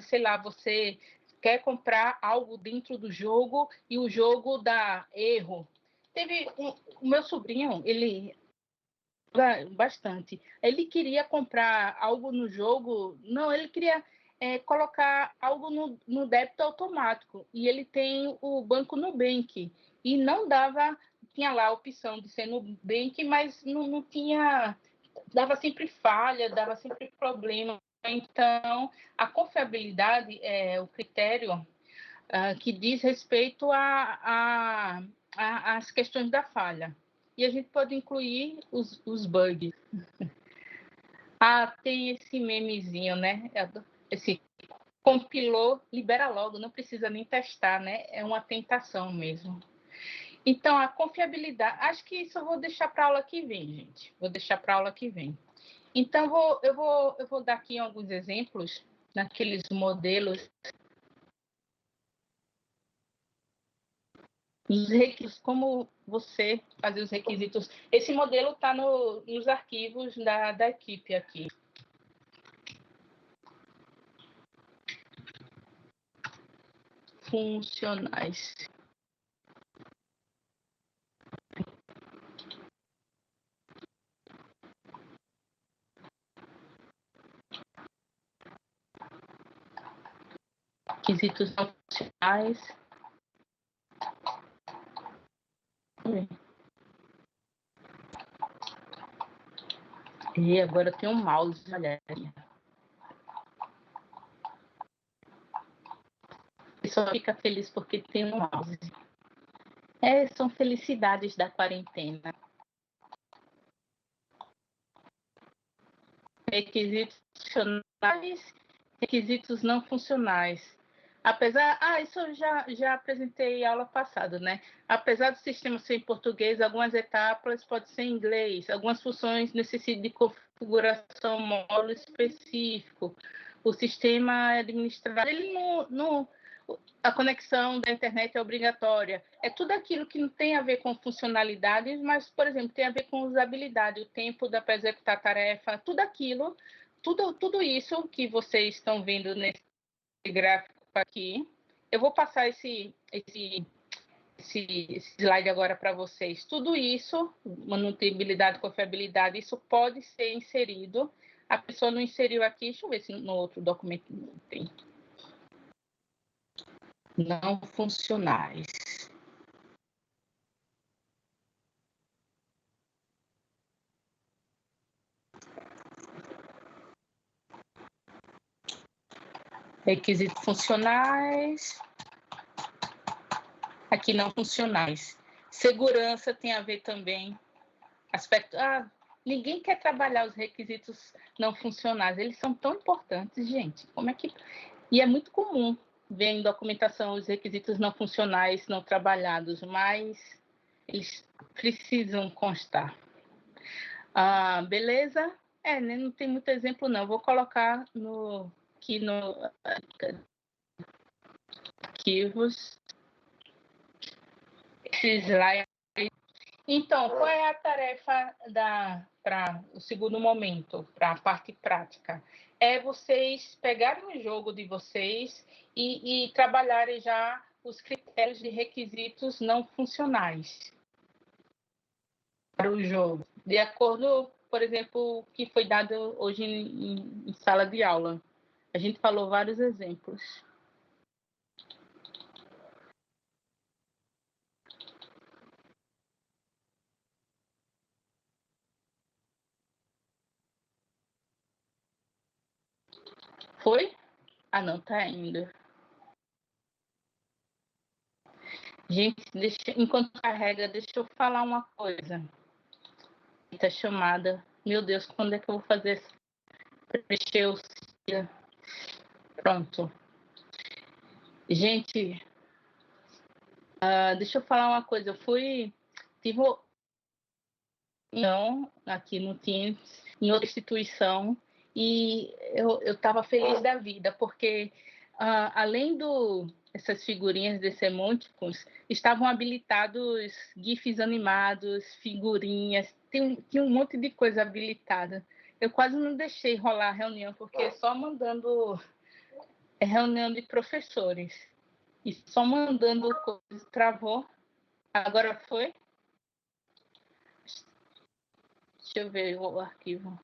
sei lá, você quer comprar algo dentro do jogo e o jogo dá erro. O meu sobrinho, ele bastante. Ele queria comprar algo no jogo, não, ele queria colocar algo no débito automático. E ele tem o banco Nubank. E não dava, tinha lá a opção de ser Nubank, mas não tinha, dava sempre falha, dava sempre problema. Então, a confiabilidade é o critério que diz respeito às questões da falha. E a gente pode incluir os bugs. Tem esse memezinho, né? Esse compilou, libera logo, não precisa nem testar, né? É uma tentação mesmo. Então, a confiabilidade, acho que isso eu vou deixar para a aula que vem, gente. Vou deixar para a aula que vem. Então, eu vou dar aqui alguns exemplos naqueles modelos. Os requisitos, como você fazer os requisitos. Esse modelo está nos arquivos da equipe aqui. Funcionais. Requisitos não funcionais. E agora tem um mouse, olha. A pessoa fica feliz porque tem um mouse. São felicidades da quarentena. Requisitos funcionais, requisitos não funcionais. Isso eu já apresentei em aula passada, né? Apesar do sistema ser em português, algumas etapas podem ser em inglês, algumas funções necessitam de configuração módulo específico. O sistema administrado, ele a conexão da internet é obrigatória. É tudo aquilo que não tem a ver com funcionalidades, mas, por exemplo, tem a ver com usabilidade, o tempo para executar a tarefa, tudo aquilo, tudo isso que vocês estão vendo nesse gráfico aqui. Eu vou passar esse slide agora para vocês. Tudo isso, manutenibilidade, confiabilidade, isso pode ser inserido. A pessoa não inseriu aqui, deixa eu ver se no outro documento tem. Não funcionais. Requisitos funcionais. Aqui não funcionais. Segurança tem a ver também. Aspecto. Ninguém quer trabalhar os requisitos não funcionais. Eles são tão importantes, gente. Como é que. E é muito comum ver em documentação os requisitos não funcionais não trabalhados, mas eles precisam constar. Beleza? Não tem muito exemplo, não. Vou colocar aqui no arquivos. Esse slide. Então, qual é a tarefa para o segundo momento, para a parte prática? É vocês pegarem o jogo de vocês e trabalharem já os critérios de requisitos não funcionais para o jogo, de acordo, por exemplo, o que foi dado hoje em sala de aula. A gente falou vários exemplos. Foi? Não, tá indo. Gente, enquanto carrega, deixa eu falar uma coisa. Tá chamada. Meu Deus, quando é que eu vou fazer preencher o Pronto. Gente, deixa eu falar uma coisa. Tive não aqui no Teams, em outra instituição, e eu estava feliz da vida, porque além essas figurinhas desses emojicons, estavam habilitados GIFs animados, figurinhas, tinha um monte de coisa habilitada. Eu quase não deixei rolar a reunião, porque só mandando reunião de professores e só mandando coisas, travou. Agora foi? Deixa eu ver o arquivo.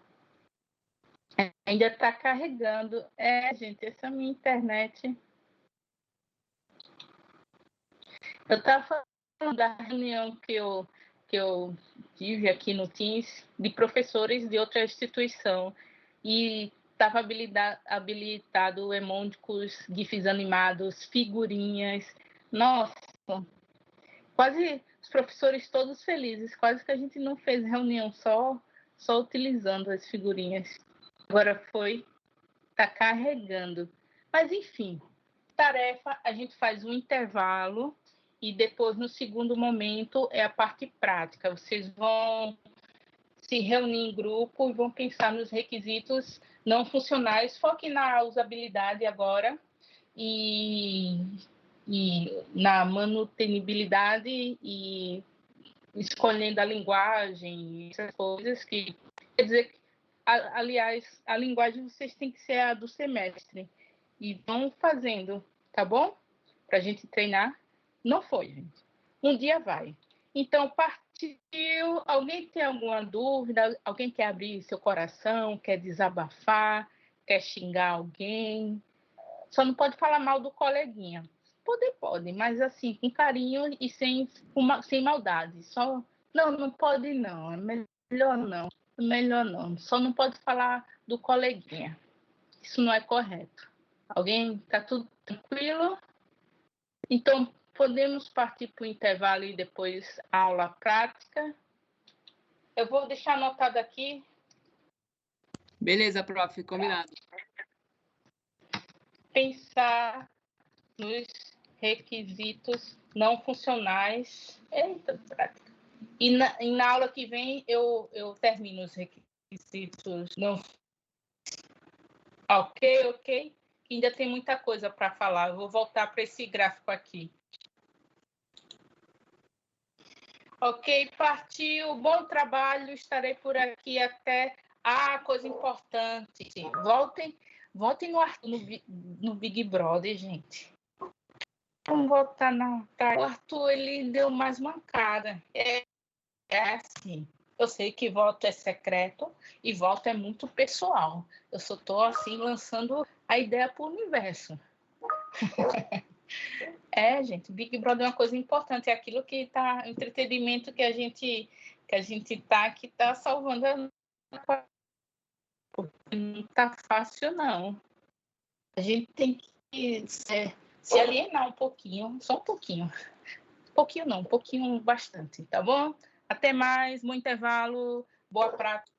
Ainda está carregando. Gente, essa minha internet. Eu estava falando da reunião que eu tive aqui no Teams de professores de outra instituição e estava habilitado emojicons, GIFs animados, figurinhas. Nossa, quase os professores todos felizes, quase que a gente não fez reunião, só utilizando as figurinhas. Agora está carregando. Mas, enfim, tarefa, a gente faz um intervalo e depois, no segundo momento, é a parte prática. Vocês vão se reunir em grupo e vão pensar nos requisitos não funcionais. Foque na usabilidade agora e na manutenibilidade e escolhendo a linguagem, essas coisas que... Quer dizer, aliás, a linguagem vocês têm que ser a do semestre. E vão fazendo, tá bom? Para a gente treinar. Não foi, gente. Um dia vai. Então, partiu. Alguém tem alguma dúvida? Alguém quer abrir seu coração? Quer desabafar? Quer xingar alguém? Só não pode falar mal do coleguinha. Pode, mas assim, com carinho e sem maldade. Só, não pode não. É melhor não. Melhor não. Só não pode falar do coleguinha. Isso não é correto. Alguém? Está tudo tranquilo? Então, podemos partir para o intervalo e depois a aula prática. Eu vou deixar anotado aqui. Beleza, prof, combinado. Pensar nos requisitos não funcionais. Eita, prática. E na aula que vem eu termino os requisitos não. Ok. Ainda tem muita coisa para falar. Eu vou voltar para esse gráfico aqui. Ok, partiu. Bom trabalho. Estarei por aqui até... coisa importante. Voltem no Arthur, no Big Brother, gente. Vamos voltar não. Tá? O Arthur, ele deu mais mancada. É assim. Eu sei que voto é secreto e voto é muito pessoal. Eu só estou assim lançando a ideia para o universo. Gente, Big Brother é uma coisa importante, é aquilo que está, o entretenimento que a gente que está salvando a... Não está fácil, não. A gente tem que se alienar um pouquinho, só um pouquinho. Um pouquinho bastante, tá bom? Até mais, bom intervalo, boa prática.